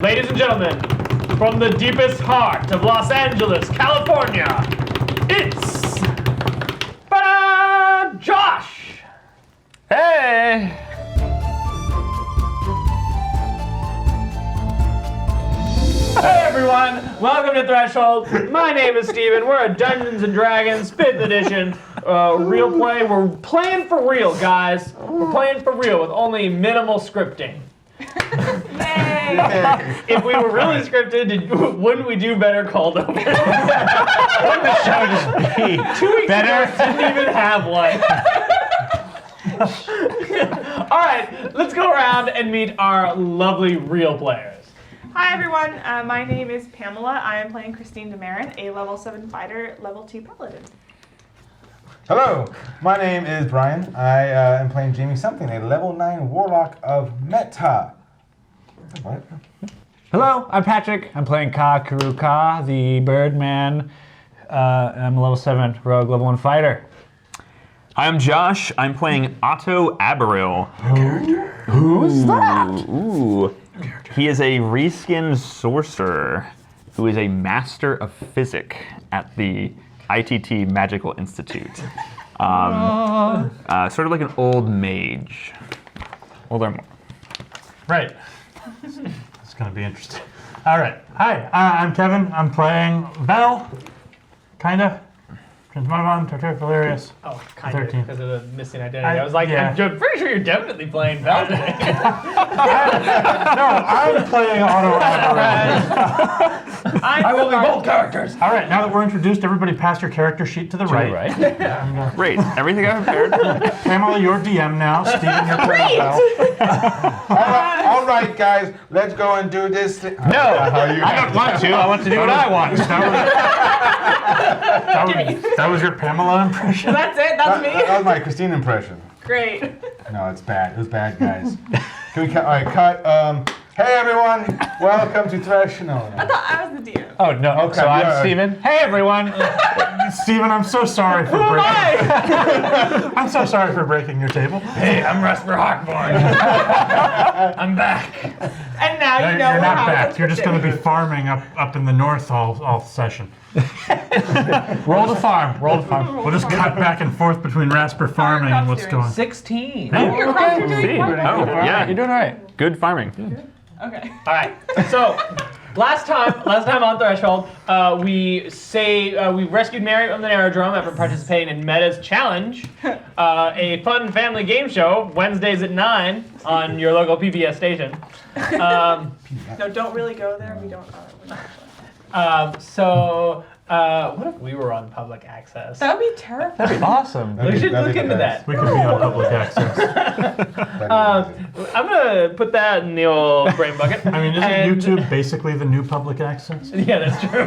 Ladies and gentlemen, from the deepest heart of Los Angeles, California, it's Josh! Hey! Hey everyone, welcome to Threshold. My name is Steven. We're a Dungeons & Dragons 5th edition real play. We're playing for real, guys. We're playing for real with only minimal scripting. If we were really scripted, wouldn't we do better cold open? Wouldn't the show just be 2 weeks better? Ago, didn't even have one. All right, let's go around and meet our lovely real players. Hi everyone, my name is Pamela. I am playing Christine DeMarin, a level 7 fighter, level 2 paladin. Hello, my name is Brian. I am playing Jamie Something, a level 9 warlock of Meta. What? Hello, I'm Patrick. I'm playing Ka Kuruka, the Birdman. I'm a level 7 rogue, level 1 fighter. I'm Josh. I'm playing Otto Aberil. Who's that? Ooh. He is a reskinned sorcerer who is a master of physic at the ITT Magical Institute. Sort of like an old mage. Older more. Right. It's going to be interesting. All right. Hi, I'm Kevin. I'm playing Val. Kinda. Transmogon, Torture, Valerius. Oh, kind of, 13. because of the missing identity. I was like, yeah. I'm pretty sure you're definitely playing Val today. No, I'm playing Otto Aberil. I will be both characters. All right, now that we're introduced, everybody pass your character sheet to the right. Great. Everything I prepared. Pamela, you're DM now. Steven, you're playing Val. All right, guys, let's go and do this. No, I don't want to. I want to do what I want. That was your Pamela impression? That's it, that's me? That was my Christine impression. Great. No, it's bad. It was bad, guys. Can we cut? All right, cut. Hey, everyone. Welcome to Thresh. No. I thought I was the DM. Oh, no. Okay, So I'm yeah. Steven. Hey, everyone. Steven, I'm so sorry for breaking. I'm so sorry for breaking your table. Hey, I'm Rasper Hawkborn. I'm back. And now you know You're what not back. happens. You're just going to be farming up in the north all session. Roll the farm. We'll just cut back and forth between Rasper farming and what's going on. 16. Your crops are doing quite well. Oh, yeah. You're doing all right. Good farming. Okay. All right. So, last time on Threshold, we rescued Mary from the Aerodrome after participating in Meta's Challenge, a fun family game show Wednesdays at 9 on your local PBS station. No, don't really go there. We don't. We're not. What if we were on public access? That would be terrifying. That'd be awesome. We should look into that. We could be on public access. I'm gonna put that in the old brain bucket. I mean, isn't YouTube basically the new public access? Yeah, that's true.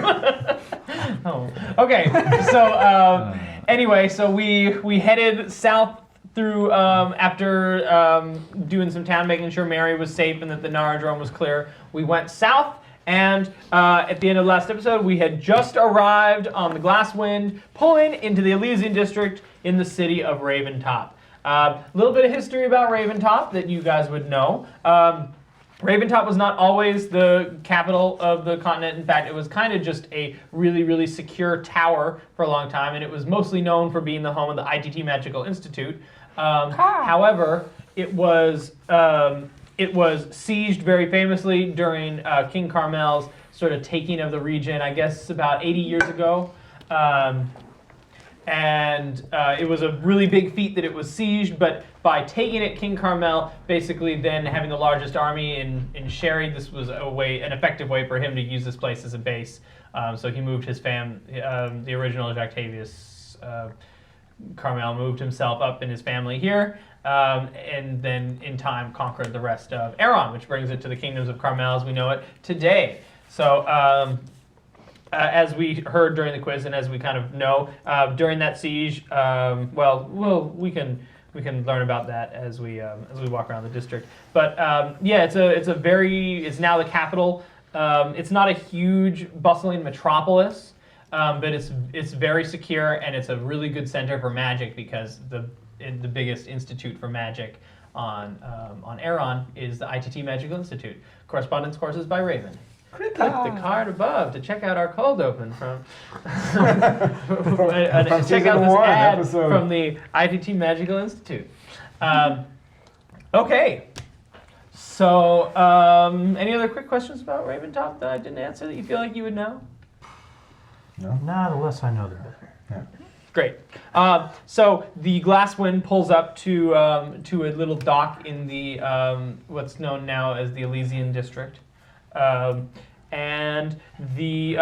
Oh. Okay, so anyway, so we headed south through after doing some town, making sure Mary was safe and that the Naradrome was clear. We went south, and at the end of the last episode, we had just arrived on the Glasswind, pulling into the Elysian district in the city of Raventop. A little bit of history about Raventop that you guys would know. Raventop was not always the capital of the continent. In fact, it was kind of just a really, really secure tower for a long time, and it was mostly known for being the home of the ITT Magical Institute. However, it was sieged very famously during King Carmel's sort of taking of the region, I guess about 80 years ago. And it was a really big feat that it was sieged, but by taking it, King Carmel basically then having the largest army in Sherry, this was an effective way for him to use this place as a base. So he moved his the original Jactavius Carmel moved himself up and his family here, and then in time conquered the rest of Aeron, which brings it to the kingdoms of Carmel as we know it today. So as we heard during the quiz, and as we kind of know, during that siege, we can learn about that as we walk around the district. But yeah, it's now the capital. It's not a huge bustling metropolis, but it's very secure, and it's a really good center for magic because the biggest institute for magic on Aeron is the ITT Magical Institute. Correspondence courses by Raven. Click the card above to check out our cold open from and check season out this 1, ad episode. from the ITT Magical Institute. Okay. So, any other quick questions about Raventop that I didn't answer that you feel like you would know? Nah, the less I know, the better. Yeah. Great. So the Glasswind pulls up to a little dock in the what's known now as the Elysian District, and the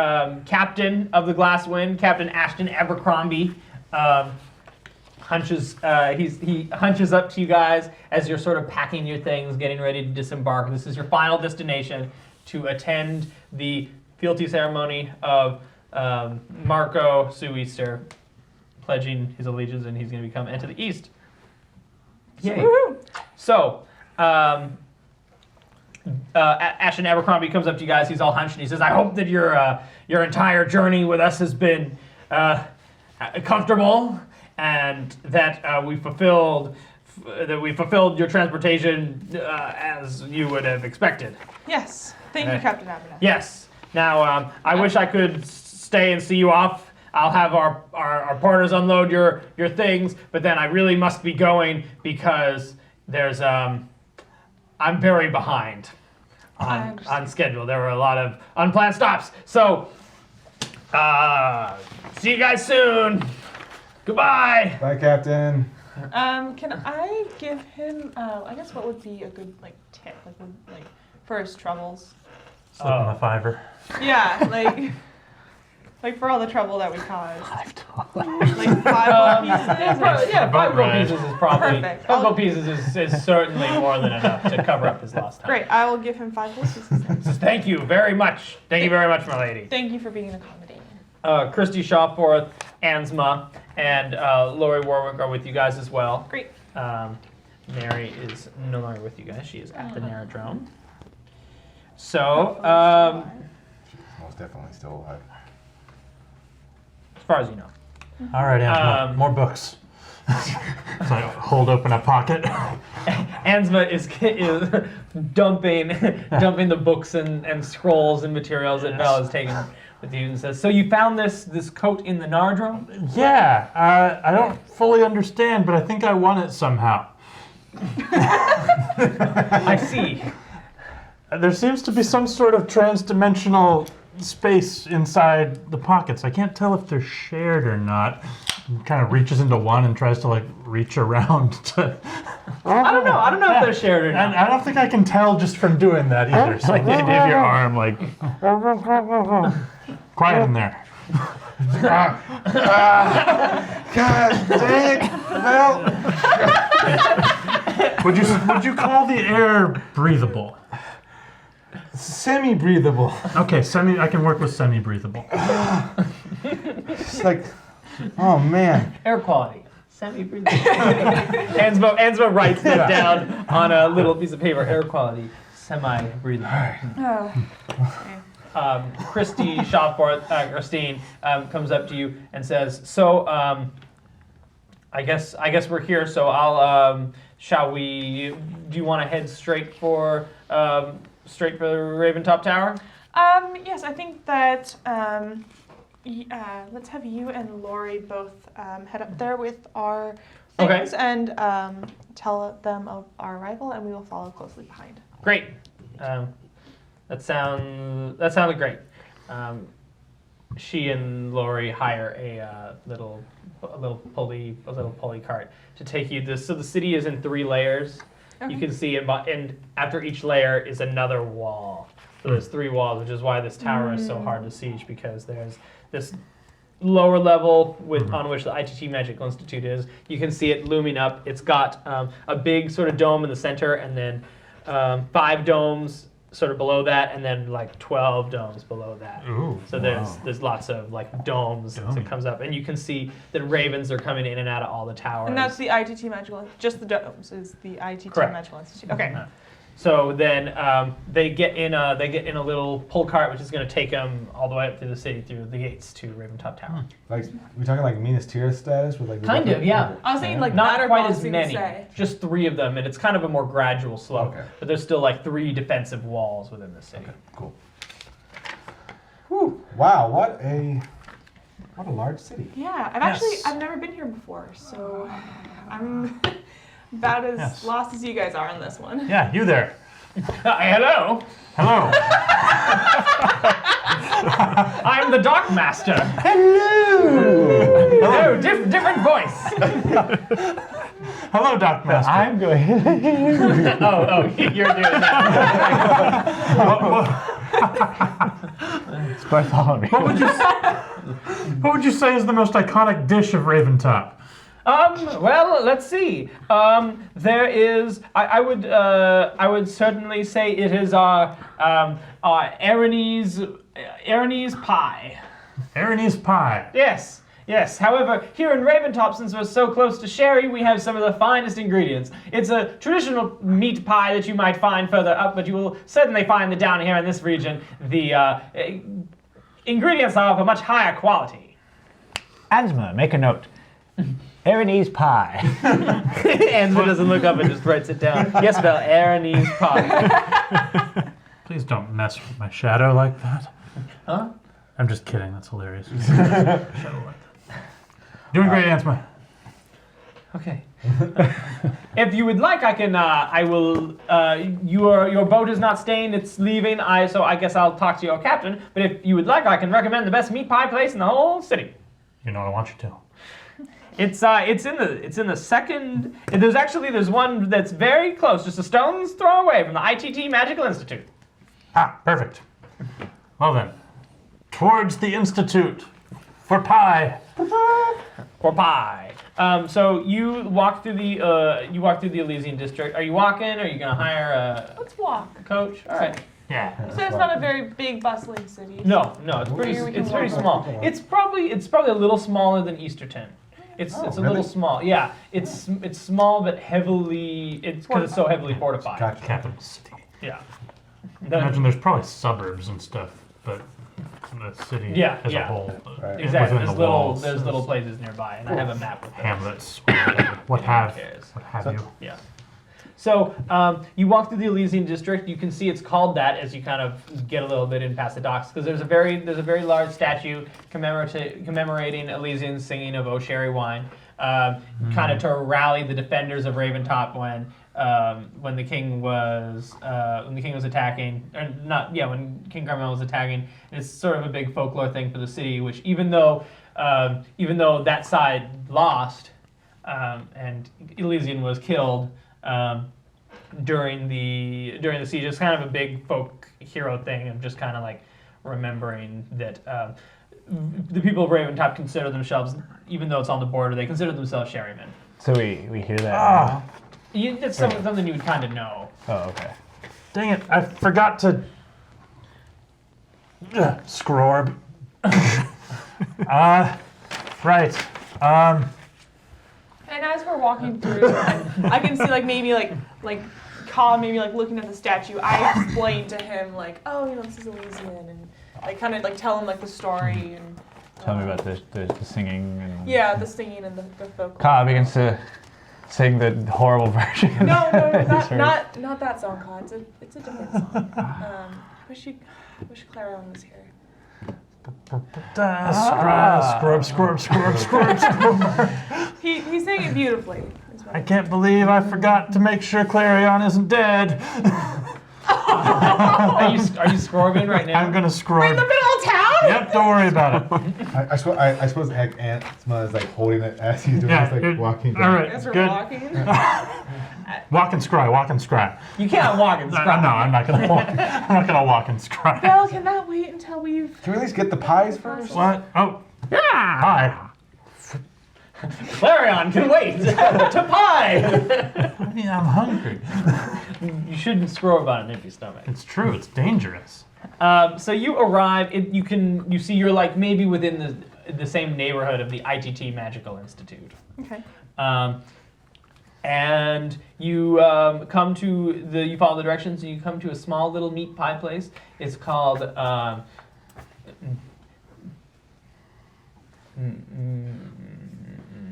captain of the Glasswind, Captain Ashton Abercrombie, hunches up to you guys as you're sort of packing your things, getting ready to disembark. This is your final destination to attend the fealty ceremony of Marco Sueester, pledging his allegiance, and he's going to become Ent of the East. Yay. So, Ashton Abercrombie comes up to you guys. He's all hunched, and he says, "I hope that your entire journey with us has been comfortable, and that we fulfilled your transportation as you would have expected." Yes. Thank you, Captain Abernathy. Yes. Now, I wish I could stay and see you off. I'll have our porters unload your things, but then I really must be going because there's I'm very behind on schedule. There were a lot of unplanned stops. So, see you guys soon. Goodbye. Bye, Captain. Can I give him? I guess what would be a good tip, for his troubles? Slip him a $5. Yeah, like for all the trouble that we caused. Like $5 pieces. Yeah, About $5 right. pieces is probably Perfect. $5 pieces is certainly more than enough to cover up his lost time. Great. I will give him 5 pieces. Then. Thank you very much. Thank you very much, my lady. Thank you for being accommodating. Christy Shawforth, Ansma, and Lori Warwick are with you guys as well. Great. Mary is no longer with you guys. She is at the Narrodrome. So, Most definitely still alive. as far as you know. All right, Anthony, more books. So I hold open a pocket. Ansma is dumping the books and scrolls and materials that Belle has taken with you and says, "So you found this coat in the Narrodrome?" Yeah, I don't fully understand, but I think I won it somehow. I see. There seems to be some sort of trans-dimensional space inside the pockets. I can't tell if they're shared or not. It kind of reaches into one and tries to reach around to. I don't know if they're shared or And not. I don't think I can tell just from doing that either. So Like the idea of your arm, quiet in there. God dang it, Val. Would you call the air breathable? Semi-breathable. Okay, I can work with semi-breathable. It's like, oh man. Air quality. Semi-breathable. Ansma writes that down on a little piece of paper. Air quality. Semi-breathable. Oh. Christy Shawforth, Christine, comes up to you and says, "So, I guess we're here. So I'll. Shall we? Do you want to head straight for the Raventop Tower?" Yes, I think that let's have you and Lori both head up there with our things and tell them of our arrival, and we will follow closely behind. Great. That sounded great. She and Lori hire a little pulley cart to take you. So the city is in 3 layers. Okay. You can see, and after each layer is another wall. So there's 3 walls, which is why this tower is so hard to siege, because there's this lower level on which the ITT Magical Institute is. You can see it looming up. It's got a big sort of dome in the center, and then 5 domes sort of below that, and then 12 domes below that. Ooh, so there's lots of domes as it comes up, and you can see that ravens are coming in and out of all the towers. And that's the ITT Magical, just the domes is the ITT Correct. Magical Institute. Okay. So then they get in a little pull cart, which is going to take them all the way up through the city, through the gates to Raventop Tower. Like, we talking like Minas Tirith status with like. Kind of, yeah. I was thinking like Not ladder quite as boxing, many, say. just 3 of them, and it's kind of a more gradual slope. Okay. But there's still like 3 defensive walls within the city. Cool. Whew. Wow, what a large city. Yeah, I've never been here before, so I'm about as Yes. lost as you guys are on this one. Yeah, you there. Hello, Hello. I'm the Dark Master. Hello, different voice. Hello, Doc Master. I'm going. Oh, you're doing that. It's Bartholomew. What would you say is the most iconic dish of Raventop? Well, let's see. There is. I would certainly say it is our Erinese pie. Erinese pie. Yes. Yes. However, here in Raventop, since we're so close to Sherry, we have some of the finest ingredients. It's a traditional meat pie that you might find further up, but you will certainly find that down here in this region, the ingredients are of a much higher quality. Ansma, make a note. Erinese pie. Ansma doesn't look up and just writes it down. Yes, Belle, Erinese pie. Please don't mess with my shadow like that. Huh? I'm just kidding. That's hilarious. Shadow like that. Doing great, Ansma. Okay. If you would like, I can. I will. Your boat is not stained; it's leaving. So I guess I'll talk to your captain. But if you would like, I can recommend the best meat pie place in the whole city. You know what I want you to. It's in the second. There's one that's very close, just a stone's throw away from the ITT Magical Institute. Ah, perfect. Well then, towards the Institute for pie. For pie. So you walk through the Elysian district. Are you walking? Or are you gonna hire a Let's walk. coach? All right. Yeah. So it's not a very big, bustling city. No, it's pretty. Here we can It's very walk. small. It's probably a little smaller than Easterton. It's a really? little small. Yeah, it's small but heavily. It's because it's so heavily fortified. Gotcha. Capital city. Yeah. I imagine there's probably suburbs and stuff, but the city Yeah, as yeah. a whole. Right. Exactly. Within There's the little walls, there's places nearby, and I have a map with them. hamlets, or whatever. What have you? Yeah. So you walk through the Elysian district. You can see it's called that as you kind of get a little bit in past the docks, because there's a very large statue commemorating Elysian's singing of "O Sherry Wine," kind of to rally the defenders of Raventop when the king was attacking, or not? Yeah, when King Carmel was attacking. And it's sort of a big folklore thing for the city, which even though that side lost and Elysian was killed. During the siege, it's kind of a big folk hero thing of just kind of like remembering that the people of Raventop consider themselves, even though it's on the border, they consider themselves sherrymen. So we hear that. Ah, It's something you would kind of know. Oh, okay. dang it! I forgot to. Scrorb. Right. And as we're walking through, I can see like maybe like Colin maybe like looking at the statue. I explain to him like, oh, this is Elysian, and like kind of like tell him like the story and. Tell me about the singing. And Yeah, the singing and the folklore. Kyle begins to sing the horrible version. No, He's heard. not that song, Colin. It's a different song. I wish Clarion was here. Scrub. He sang it beautifully. is what I can't believe I forgot to make sure Clarion isn't dead. Are you scrorbing right now? I'm gonna in scrub. the middle of town? Yep, don't worry about it. I suppose Aunt Sma is like holding it as he's doing Yeah, this, like walking down. all right, As we're good. walking. Walk and scry. You can't walk and No, scrub. I'm not gonna walk. I'm not gonna walk and scry. Well, can that wait until we've... Can we at least get the pies first? What? Oh, hi. Clarion can wait to pie. I mean, I'm hungry. You shouldn't scroll on an empty stomach. It's true. It's dangerous. So you arrive. You see you're like maybe within the same neighborhood of the ITT Magical Institute. Okay. And you come to you follow the directions, and you come to a small little meat pie place. It's called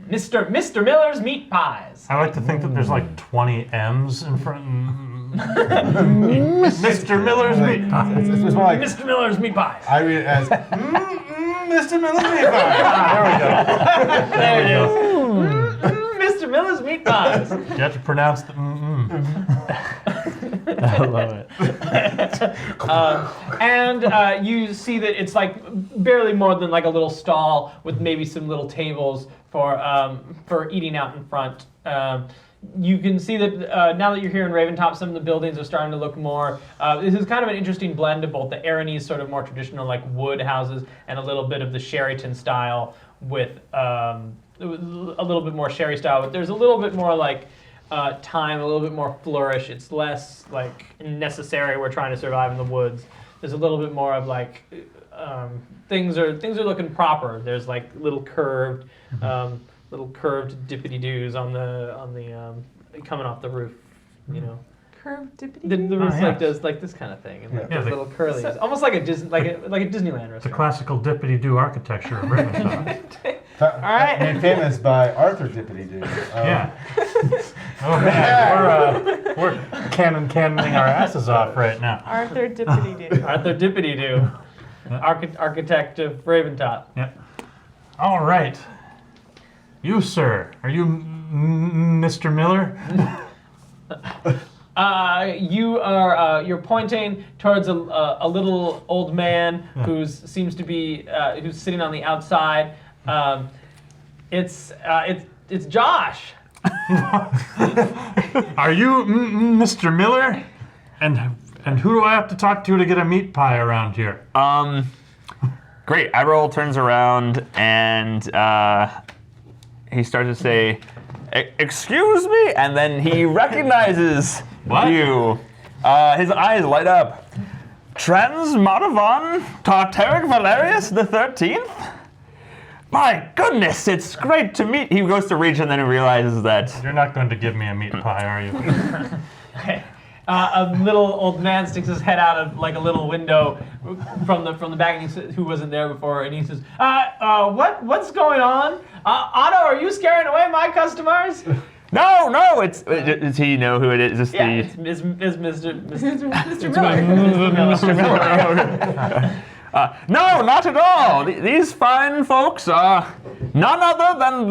Mr. Miller's Meat Pies. I like to think that there's like 20 M's in front. Mr. Miller's meat pie. It's more like Mr. Miller's Meat Pies. I read it as Mr. Miller's meat pie. There we go. There it is. Mr. Miller's Meat Pies. You have to pronounce the I love it. And you see that it's like barely more than like a little stall with maybe some little tables for eating out in front. You can see that now that you're here in Raventop, some of the buildings are starting to look more. This is kind of an interesting blend of both the Aranese sort of more traditional like wood houses and a little bit of the Sheraton style with a little bit more sherry style. But there's a little bit more like time, a little bit more flourish. It's less like necessary. We're trying to survive in the woods. There's a little bit more of like things are looking proper. There's like little curved dippity doos on the coming off the roof, you know. Curved dippity. The roof yes. like does like this kind of thing, and like Yeah. those little curlies, almost like a Disneyland the restaurant. classical dippity-doo architecture of All Raventop. right. Made famous by Arthur Dippity Doo. Yeah. Oh man, we're canoning our asses off right now. Arthur dippity doo. Arthur Dippity Doo, architect of Raventop. Yeah. All right. You, sir, are you Mr. Miller? You're pointing towards a little old man who's sitting on the outside. It's Josh. Are you Mr. Miller? And who do I have to talk to get a meat pie around here? Great. Admiral turns around and he starts to say, "Excuse me," and then he recognizes What? you. His eyes light up. Transmotivon Tartaric Valerius the 13th? My goodness, it's great to meet. He goes to reach and then he realizes that. You're not going to give me a meat pie, are you? A little old man sticks his head out of like a little window from the back, and he says, who wasn't there before, and he says, "What's going on? Otto, are you scaring away my customers?" No, does he know who it is? Is this Yeah, the... it's Mr. Mr. Miller. No, not at all. These fine folks are none other than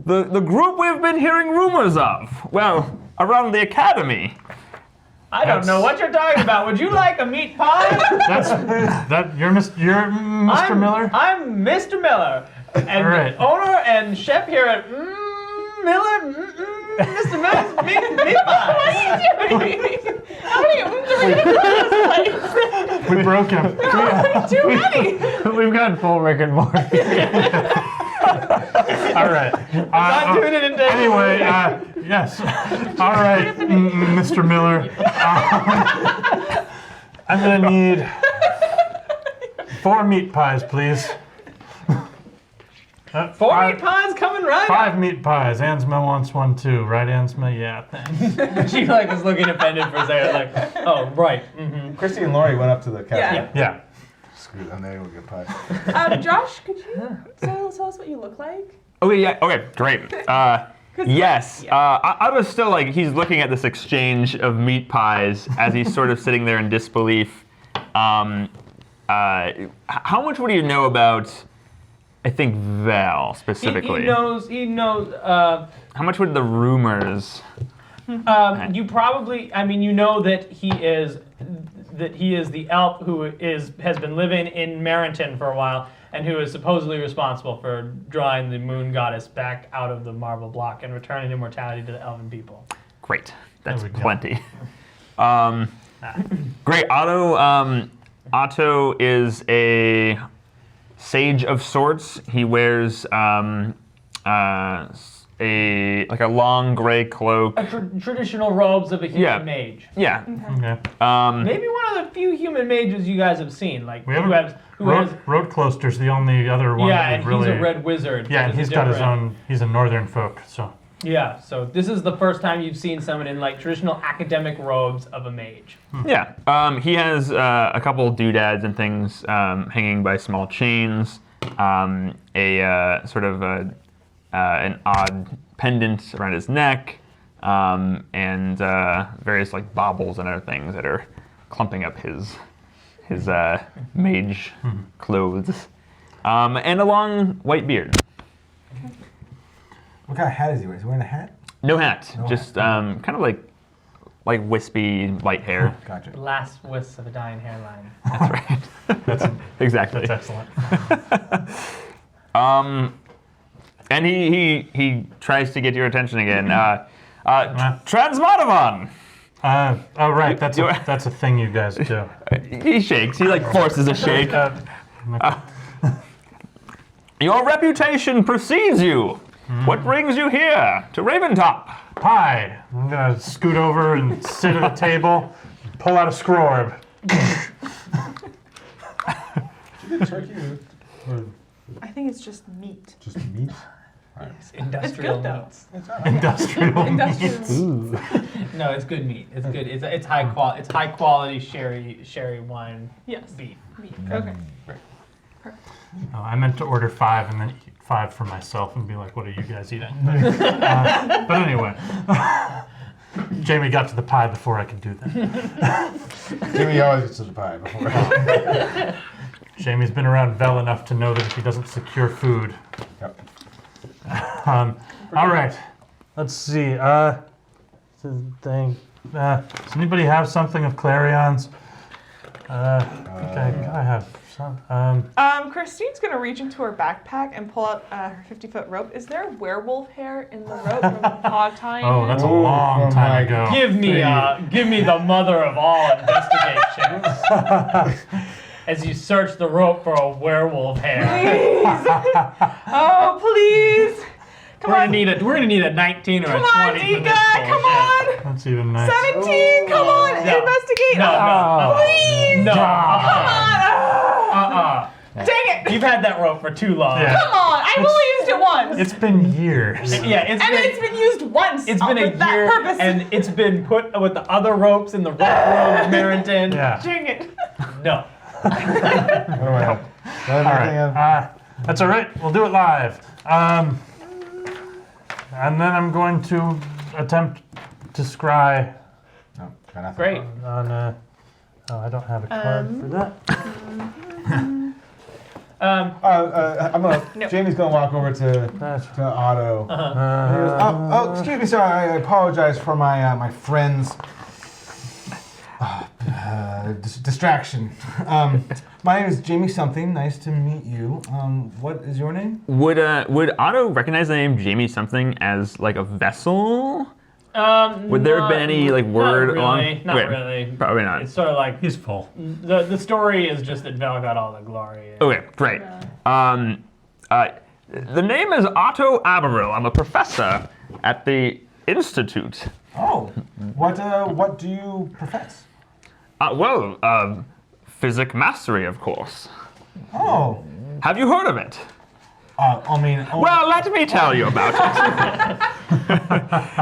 the group we've been hearing rumors of. Well, around the academy. I don't know what you're talking about. Would you like a meat pie? You're Mr. Miller? I'm Mr. Miller, and All right. owner and chef here at Miller, Mr. Miller's meat pie. How many are we gonna We broke him. Too many. We've gotten full Rick and Morty. All right. Not doing it in day. Anyway, yes. All right, Mr. Miller. I'm going to need 4 meat pies, please. 4 meat pies coming right 5 meat pies. Ansma wants one too, right, Ansma? Yeah, thanks. up. She like was looking offended for a second, like, oh right. Christy and Lori went up to the cafe. Yeah. Screw them, they will get pie. Josh, could you tell us what you look like? Okay, yeah, okay, great. Yes, I was still like, he's looking at this exchange of meat pies as he's sort of sitting there in disbelief. How much would you know about, I think, Val specifically? He knows. How much would the rumors? You probably. I mean, you know that he is the elf who has been living in Marenton for a while, and who is supposedly responsible for drawing the moon goddess back out of the marble block and returning immortality to the elven people. Great, that's There we go. plenty. Great, Otto is a sage of sorts. He wears a long gray cloak. Traditional robes of a human Yeah. mage. Yeah. Okay. Maybe one of the few human mages you guys have seen, like We who haven't. has Road Cloister's the only other one yeah, that and we've really. he's a red wizard. Yeah, and He's he's got his different. own. He's a northern folk, so. Yeah, so this is the first time you've seen someone in like traditional academic robes of a mage. Yeah, he has a couple doodads and things hanging by small chains, a sort of an odd pendant around his neck, and various like baubles and other things that are clumping up his mage clothes, and a long white beard. What kind of hat is he wearing? Is he wearing a hat? No hat, just kind of like wispy light hair. Gotcha. The last wisp of a dying hairline. That's right. Exactly. That's excellent. And he tries to get your attention again. Transmotivon! Oh, right. That's a thing you guys do. He shakes. He like forces a shake. Your reputation precedes you. What brings you here to Raventop? Pie. I'm gonna scoot over and sit at a table, pull out a scrorb. Turkey or I think it's just meat. just meat? Industrial good, though. meats. Industrial. Industrial. No, it's good meat. It's good. It's high quality. It's high quality sherry wine Yes. beef. Meat. Okay. Oh, I meant to order 5 and then eat 5 for myself and be like, what are you guys eating? But anyway, Jamie got to the pie before I could do that. Jimmy always gets to the pie before. Jamie's been around Vel enough to know that if he doesn't secure food. Yep. All right, let's see. Does anybody have something of Clarion's? I think I have some. Christine's gonna reach into her backpack and pull out her 50-foot rope. Is there werewolf hair in the rope from hog tying? Oh, that's a Oh, long my time ago. Give me the mother of all investigations. As you search the rope for a werewolf hair. Please. Oh, please. Come on. We're gonna need a 19 or Come a 20 on, for this Nika. bullshit. Come on. That's even nice. 17. Come on. No. Investigate. No. Please. No. Come on. Dang it. You've had that rope for too long. Yeah. Come on. I've only used it once. It's been years. Yeah, and it's been used once. It's been a for that year, purpose. and it's been put with the other ropes in the rope room at Merrington. Yeah. Dang it. No. What do I have? Do I have All anything of- right. That's all right. We'll do it live. And then I'm going to attempt to scry No, got nothing. Great. on. Oh, I don't have a card for that. I'm gonna. No. Jamie's gonna walk over to Otto. Excuse me, sir. I apologize for my friend's distraction. My name is Jamie something. Nice to meet you. What is your name? Would Otto recognize the name Jamie something as like a vessel? Would there have been any like word along? Not Okay, really. Probably not. It's sort of like He's full. the story is just that Vel got all the glory. Okay, great. The name is Otto Averill. I'm a professor at the Institute. Oh, what do you profess? Physic mastery, of course. Oh, Have you heard of it? Well, let me tell you about it.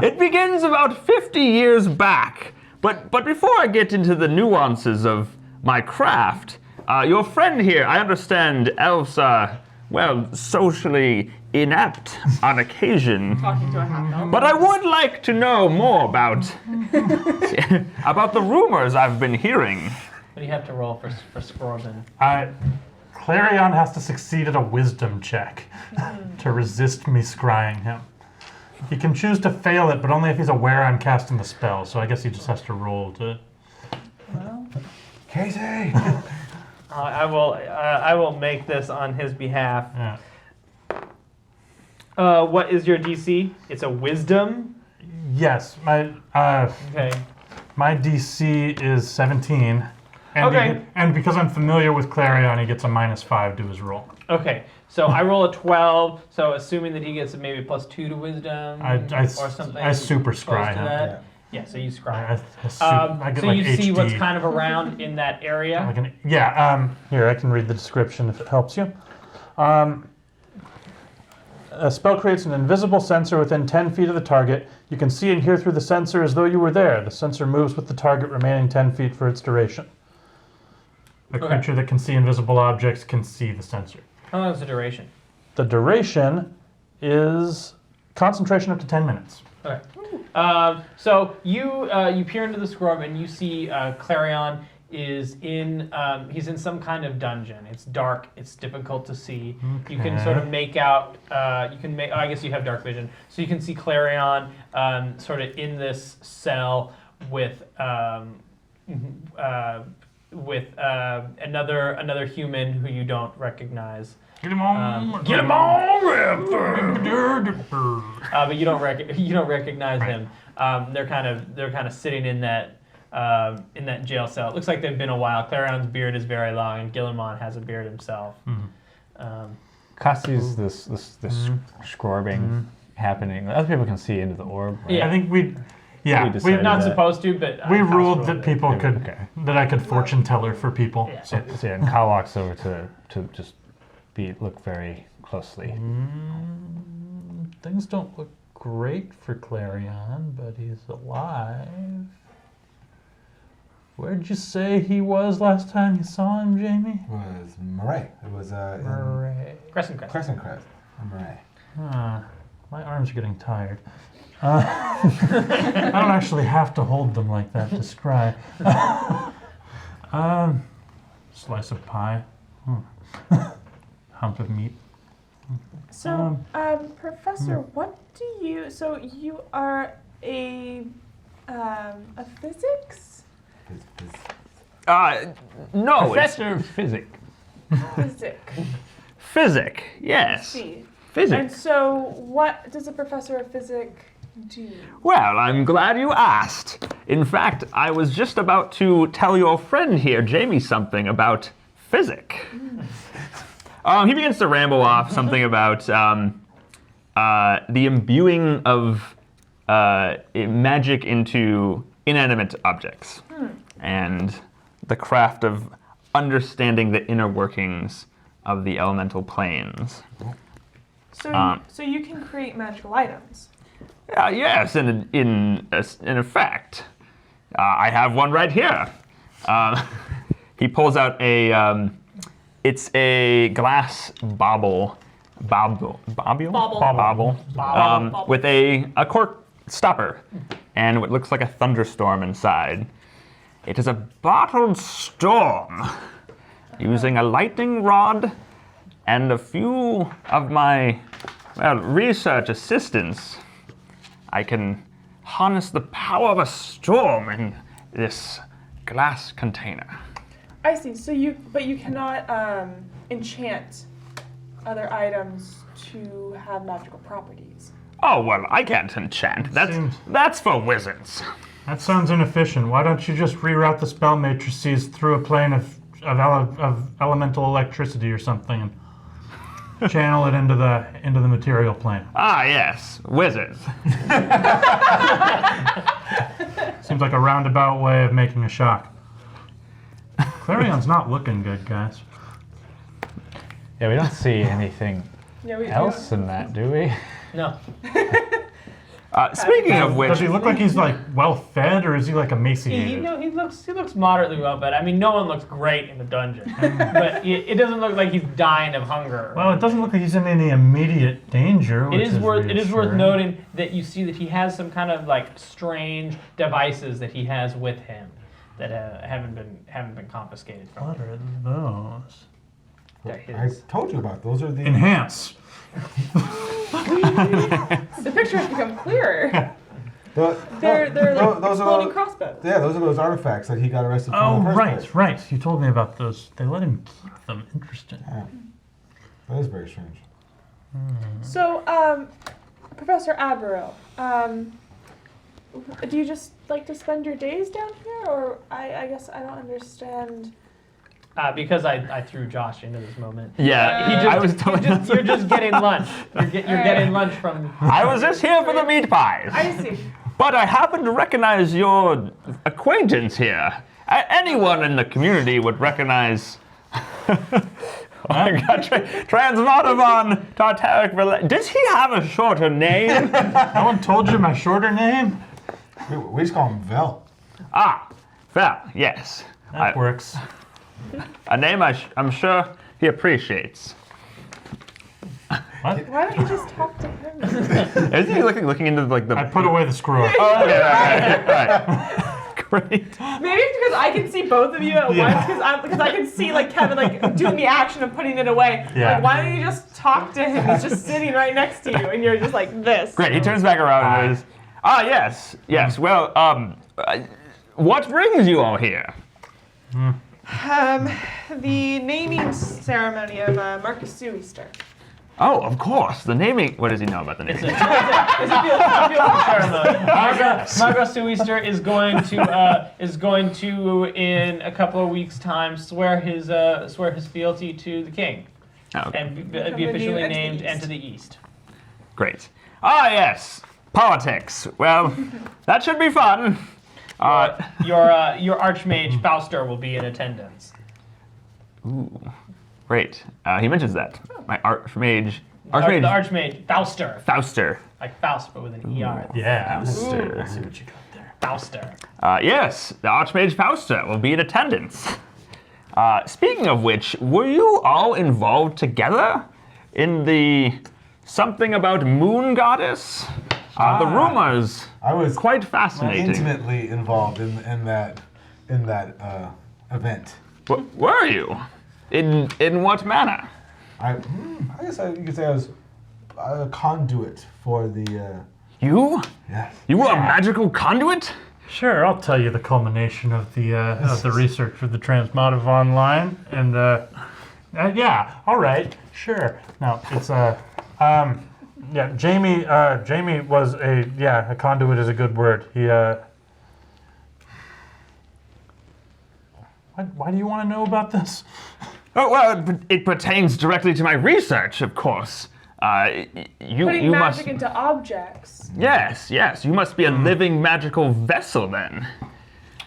It begins about 50 years back. But before I get into the nuances of my craft, your friend here, I understand elves are, socially inept on occasion. Talking to a half-elf. But I would like to know more about the rumors I've been hearing. What do you have to roll for Scorbin? Clarion has to succeed at a wisdom check to resist me scrying him. He can choose to fail it, but only if he's aware I'm casting the spell. So I guess he just has to roll to. Casey. I will make this on his behalf. Yeah. What is your DC? It's a wisdom. Yes, my Okay. DC is 17. And Okay. and because I'm familiar with Clarion, he gets a -5 to his roll. Okay. So I roll a 12. So assuming that he gets maybe +2 to wisdom or something. I super close scry to him. that. Yeah. So you scry. I get So like you HD. see what's kind of around in that area. Here, I can read the description if it helps you. A spell creates an invisible sensor within 10 feet of the target. You can see and hear through the sensor as though you were there. The sensor moves with the target remaining 10 feet for its duration. A creature that can see invisible objects can see the sensor. How long is the duration? The duration is concentration up to 10 minutes. Okay. So you peer into the scrum and you see Clarion is in he's in some kind of dungeon. It's dark. It's difficult to see. Okay. You can sort of make out. You can make. Oh, I guess you have dark vision, so you can see Clarion sort of in this cell with another human who you don't recognize. Get him on! Get him on! But you don't recognize him. They're kind of sitting in that jail cell. It looks like they've been a while. Clarion's beard is very long, and Guillemot has a beard himself. Cassie's this scrubbing happening. Other people can see into the orb. Right? Yeah. I think we're not supposed to, but we ruled that people could that I could fortune teller for people. Yeah. So. So and Kyle walks over to just look very closely. Things don't look great for Clarion, but he's alive. Where'd you say he was last time you saw him, Jamie? It was Murray. It was Crescent Crest. Crescent Crest. Murray. My arms are getting tired. I don't actually have to hold them like that to scry. Slice of pie. Hump of meat. So, Professor, what do you? So you are a physics? No, Professor of Physics. Physic. Physic, yes. See. Physics. And so, what does a professor of physics do? Well, I'm glad you asked. In fact, I was just about to tell your friend here, Jamie, something about physic. He begins to ramble off something about the imbuing of magic into inanimate objects and the craft of understanding the inner workings of the elemental planes. So you can create magical items. Yes, in effect. I have one right here. He pulls out it's a glass bauble, with a cork stopper and what looks like a thunderstorm inside. It is a bottled storm. Using a lightning rod and a few of my research assistants, I can harness the power of a storm in this glass container. I see. So but you cannot enchant other items to have magical properties. Oh, well, I can't enchant. That's for wizards. That sounds inefficient. Why don't you just reroute the spell matrices through a plane of elemental electricity or something and channel it into the material plane? Ah, yes, wizards. Seems like a roundabout way of making a shock. Clarion's not looking good, guys. Yeah, we don't see anything Yeah, else in that, do we? No. Speaking of which, Does he look like he's like well fed, or is he like emaciated? He looks moderately well fed. I mean, no one looks great in the dungeon, but it doesn't look like he's dying of hunger. Well, it doesn't look like he's in any immediate danger. It is worth reassuring. noting that you see that he has some kind of like strange devices that he has with him that haven't been confiscated from What him. are those? I told you about those. Are the Enhance. The picture has become clearer. They're like those exploding are crossbows. yeah, those are those artifacts that he got arrested for. Oh, in the first place. right. You told me about those. They let him keep them. Interesting. Yeah. That is very strange. So, Professor Averill, do you just like to spend your days down here, or I guess I don't understand. Because I threw Josh into this moment. yeah, You're just getting lunch. You're getting lunch from. I was just here for the meat pies. I see. But I happen to recognize your acquaintance here. Anyone in the community would recognize Transmodavon Tartaric Does he have a shorter name? No one told you my shorter name? We just call him Vel. Ah, well, yes. That works. A name I'm sure he appreciates. Why don't you just talk to him? Is he looking into like the? I put away the screw. Oh, okay, right. Great. Maybe it's because I can see both of you at once, because I can see like Kevin like doing the action of putting it away. Yeah. Like, why don't you just talk to him? He's just sitting right next to you, and you're just like this. Great. He turns back around and goes, yes. Well, what brings you all here? The naming ceremony of Marcus Suister. Oh, of course. The naming. What does he know about the naming? It's a beautiful ceremony. Margot Suister is going to in a couple of weeks' time swear his fealty to the king Okay. and be officially named Enter the East. Great. Ah, yes. Politics. Well, that should be fun. Your archmage Fauster will be in attendance. Ooh. Great. He mentions that. My archmage. The archmage Fauster, Fauster. like Faust but with an ER. Yeah. Fauster. I see what you got there. Fauster. Yes, the Archmage Fausta will be in attendance. Speaking of which, were you all involved together in the something about Moon Goddess? The rumors. I was Quite fascinating. intimately involved in that event. Were you? In what manner? I guess you could say I was a conduit for the. You? Yes. You were a magical conduit? Sure, I'll tell you the culmination of the research for the Transmodavon line, and yeah, all right, sure. No, it's yeah, Jamie was a conduit is a good word. He why do you want to know about this? Oh, well, it pertains directly to my research, of course. Putting you magic must. into objects. Yes, you must be a living magical vessel then.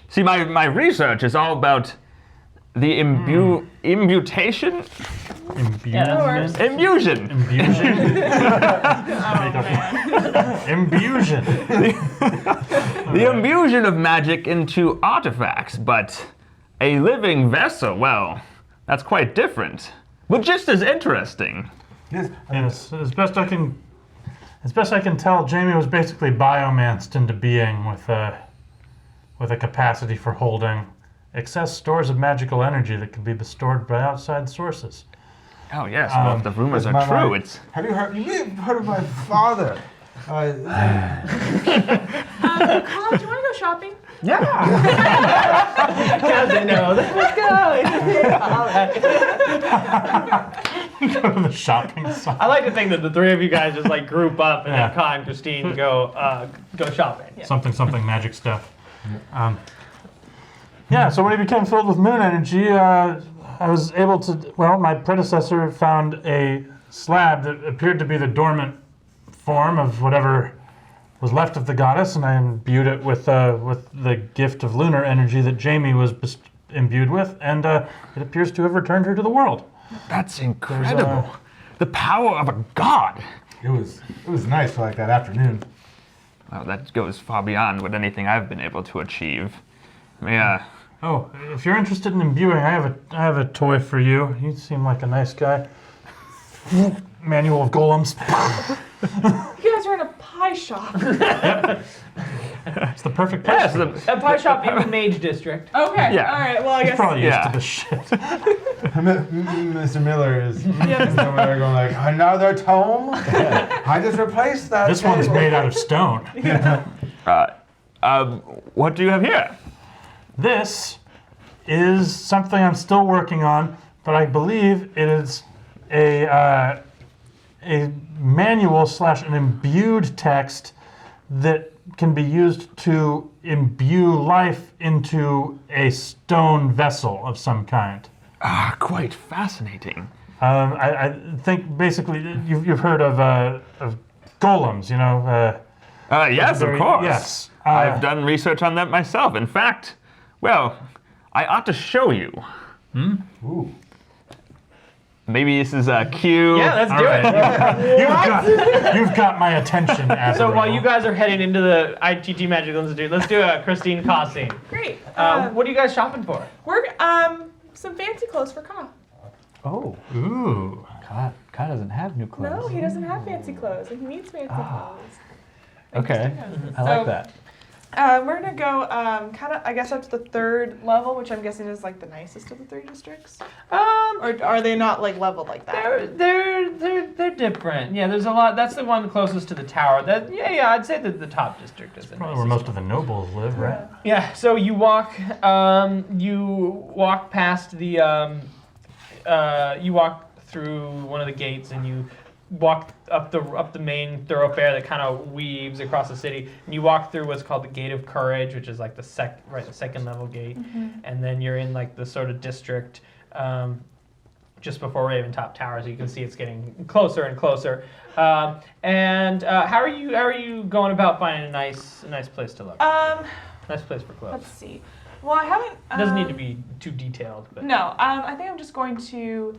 See, my research is all about the imbutation? Imbusion. Imbusion. Imbusion. The imbusion of magic into artifacts, but a living vessel, well, that's quite different. But just as interesting. Yes. Yes, as best I can tell, Jamie was basically biomanced into being with a capacity for holding excess stores of magical energy that can be bestowed by outside sources. Oh yes, well, if the rumors are true, it's. Have you heard? You may have heard of my father. Colin, do you want to go shopping? Because they know. Let's go. Go to the shopping side. I like to think that the three of you guys just like group up and Yeah. then Kai and Christine go shopping. Yeah. Something magic stuff. Yeah, so when he became filled with moon energy, I was able to, my predecessor found a slab that appeared to be the dormant form of whatever was left of the goddess, and I imbued it with the gift of lunar energy that Jamie was imbued with, and it appears to have returned her to the world. That's incredible. The power of a god. It was nice for like that afternoon. Well, that goes far beyond what anything I've been able to achieve. Oh, if you're interested in imbuing, I have a toy for you. You seem like a nice guy. Manual of Golems. You guys are in a pie shop. It's the perfect place. Yes, A pie shop in the Mage District. Okay. Yeah. All right. Well, I guess. Probably used Yeah. to this shit. Mr. Miller is over there going like, another tome? I just replaced that. This one's table." made out of stone. what do you have here? This is something I'm still working on, but I believe it is a manual / an imbued text that can be used to imbue life into a stone vessel of some kind. Quite fascinating. I think basically you've heard of golems, you know. Yes, of course. Yes. I've done research on that myself. In fact, well, I ought to show you. Ooh. Maybe this is a cue. Yeah, let's do it. You've got my attention, So Admiral. while you guys are heading into the ITT Magical Institute, let's do a Christine Ka scene. Great. What are you guys shopping for? We're some fancy clothes for Ka. Oh, Ooh. Ka doesn't have new clothes. No, he doesn't have fancy clothes, and he needs fancy clothes. Okay, I like that. We're gonna go kind of, I guess, up to the 3rd level, which I'm guessing is like the nicest of the 3 districts. Or are they not like leveled like that? They're different. Yeah, there's a lot. That's the one closest to the tower. I'd say that the top district is the Probably where most of the nobles live, right? Yeah. So you walk past the you walk through one of the gates and you walk up the main thoroughfare that kind of weaves across the city, and you walk through what's called the Gate of Courage, which is like the second level gate, and then you're in like the sort of district just before Raventop Tower, so you can see it's getting closer and closer. How are you going about finding a nice place to look? Nice place for clothes. Let's see. Well, I haven't. It doesn't need to be too detailed, but No, I think I'm just going to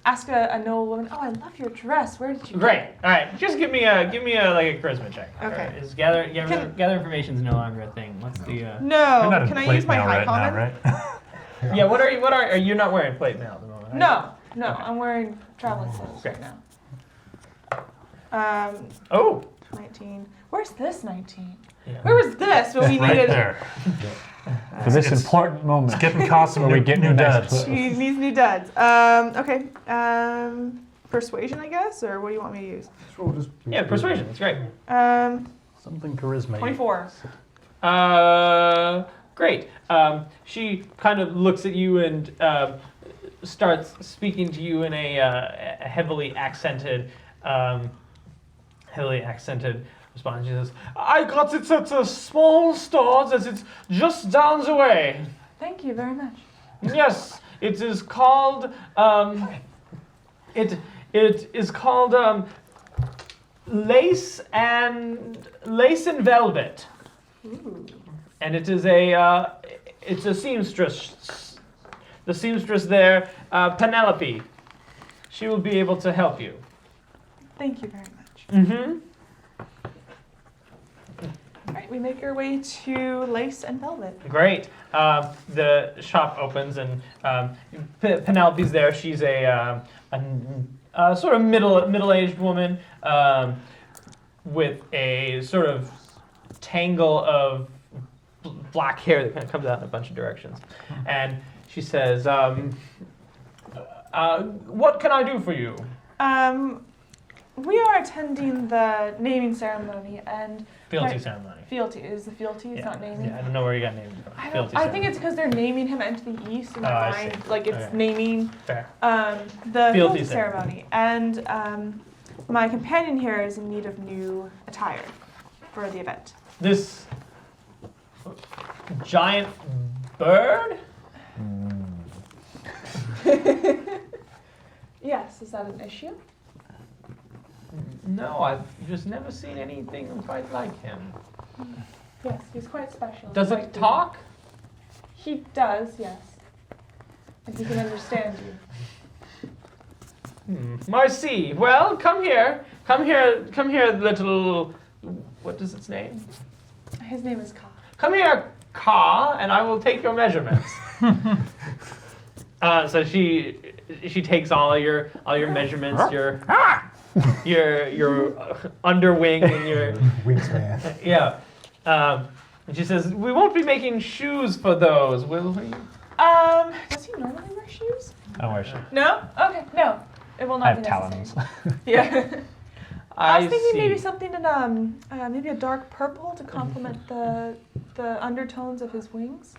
ask a noble woman. Oh, I love your dress. Where did you great. get it? All right, just give me a like a charisma check. Okay. Or is gather information is no longer a thing. What's the You're No, not in can I plate use my mail high right common? now, right? Yeah, what are you not wearing plate mail at the moment? Right? No, I'm wearing traveling clothes Great. right now. Oh. 19. Where's this 19? Yeah. Where was this when we Right needed? there. For this It's important moment. It's getting cost some Where we new, get new new nice duds. clothes. He needs new duds. Okay. Persuasion, I guess, or what do you want me to use? Yeah, persuasion. That's great. Something charisma. 24. Great. She kind of looks at you and starts speaking to you in a heavily accented response. She says, "I got it at a small store that it's just down the way. Thank you very much. Yes, it is called it is called lace and velvet." Ooh. And it is it's a seamstress. The seamstress there, Penelope. She will be able to help you. Thank you very much. Mm-hmm. All right, we make our way to Lace and Velvet. Great. The shop opens and Penelope's there. She's a sort of middle-aged woman with a sort of tangle of black hair that kind of comes out in a bunch of directions. And she says, "What can I do for you?" We are attending the naming ceremony and Fealty Right. ceremony. fealty. Is the fealty? It's not naming. Yeah, I don't know where you got named from. I, Fealty don't, I think ceremony. it's because they're naming him into the east in Oh, my I mind. see. Like it's Okay. naming Fair. the Fealty fealty ceremony. And my companion here is in need of new attire for the event. This giant bird? Yes, is that an issue? No, I've just never seen anything quite like him. Yes, he's quite special. Does Quite it unique. talk? He does, yes. And he can understand you. I see. Well, come here. Come here, little. What is its name? His name is Ka. Come here, Ka, and I will take your measurements. So she takes all your measurements, your underwing and your Wingspan. yeah. And she says, "We won't be making shoes for those, will we?" Does he normally wear shoes? I don't wear shoes. No? Okay, no. It will not I have be talons. necessary. Yeah. I was thinking see. maybe something in maybe a dark purple to complement the undertones of his wings.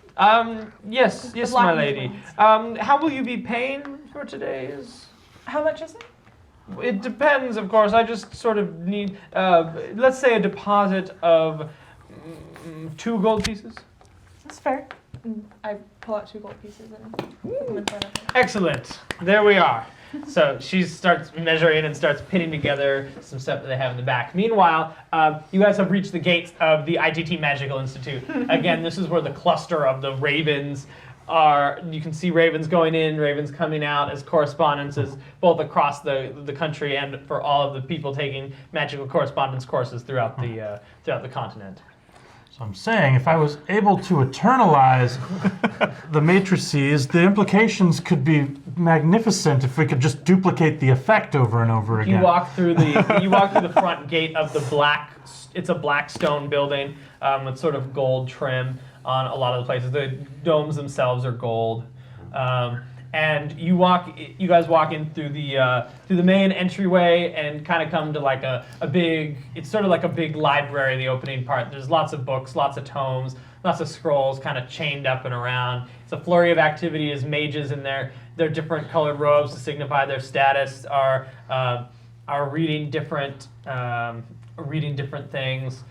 Yes, The yes, black my and lady. white. How will you be paying for today's? How much is it? It depends, of course. I just sort of need, let's say, a deposit of 2 gold pieces. That's fair. And I pull out 2 gold pieces and put them in front of him. Excellent. There we are. So she starts measuring and starts pinning together some stuff that they have in the back. Meanwhile, you guys have reached the gates of the ITT Magical Institute. Again, this is where the cluster of the ravens you can see ravens going in, ravens coming out as correspondences both across the country and for all of the people taking magical correspondence courses throughout the continent. So I'm saying if I was able to eternalize the matrices, the implications could be magnificent if we could just duplicate the effect over and over again. You walk through the front gate of the black. It's a black stone building with sort of gold trim on a lot of the places. The domes themselves are gold, and you guys walk in through the main entryway and kind of come to like a big. It's sort of like a big library. The opening part. There's lots of books, lots of tomes, lots of scrolls, kind of chained up and around. It's a flurry of activity as mages in their different colored robes to signify their status are reading different things,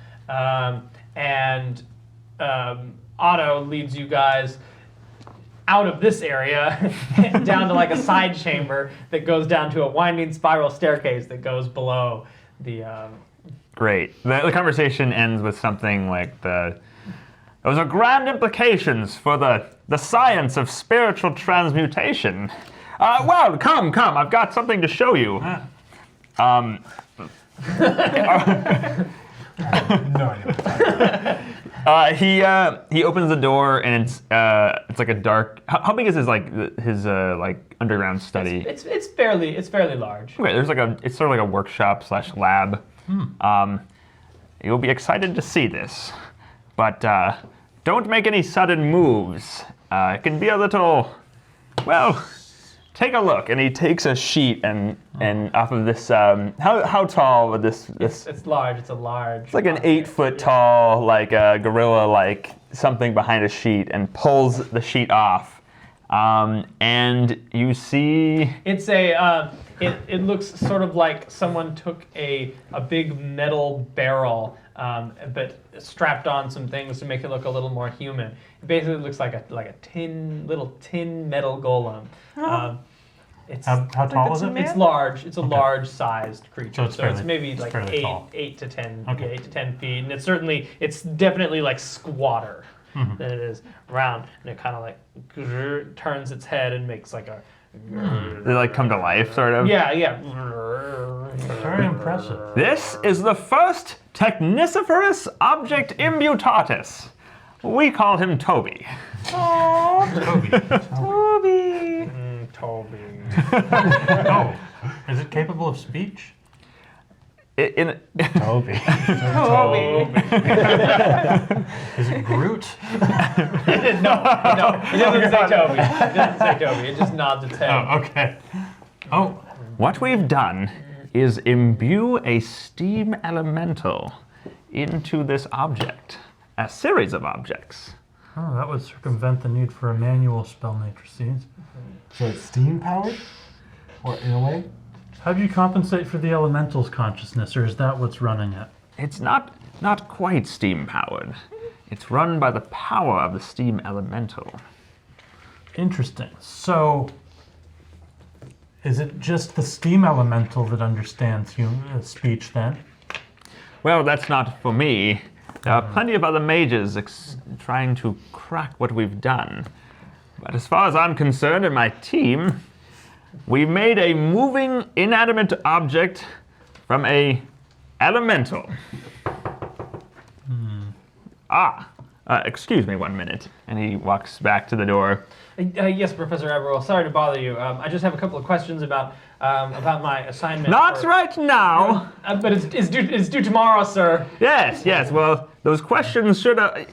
and Otto leads you guys out of this area down to like a side chamber that goes down to a winding spiral staircase that goes below the. Great. The conversation ends with something like those are grand implications for the science of spiritual transmutation. Well, come. I've got something to show you. No idea. He opens the door and it's like a dark. How big is his like underground study? It's fairly large. Okay, it's sort of like a workshop / lab. You'll be excited to see this, but don't make any sudden moves. It can be a little, well. Take a look, and he takes a sheet and off of this. How tall would this? It's large. It's a large. It's like an 8-foot tall, like a gorilla, like something behind a sheet, and pulls the sheet off, and you see. It's a. It looks sort of like someone took a big metal barrel, but strapped on some things to make it look a little more human. It basically looks like a little tin metal golem. It's How tall is it? It's large. It's a large-sized creature, So it's maybe like fairly tall. 8 to 10, Okay. 8 to 10 feet, and it's definitely like squatter than it is round, and it kind of like turns its head and makes like a. They like come to life, sort of. Yeah. Very impressive. This is the first Technissiferous object imbutatus. We call him Toby. Toby. Toby. Oh, is it capable of speech? Toby. Toby. Is it Groot? No, it doesn't say Toby. It doesn't say Toby. It just nods its head. Oh, okay. Oh, What we've done is imbue a steam elemental into this object, a series of objects. oh, that would circumvent the need for a manual spell matrices. So it's steam powered, or in a way. How do you compensate for the elemental's consciousness, or is that what's running it? It's not quite steam powered. It's run by the power of the steam elemental. Interesting. So, is it just the steam elemental that understands speech then? Well, that's not for me. There are plenty of other mages trying to crack what we've done. But as far as I'm concerned and my team, we made a moving, inanimate object from a elemental. Excuse me 1 minute. And he walks back to the door. Yes, Professor Aberwell. Sorry to bother you. I just have a couple of questions about my assignment. Not right now! But it's due tomorrow, sir. Yes. Well, those questions should have...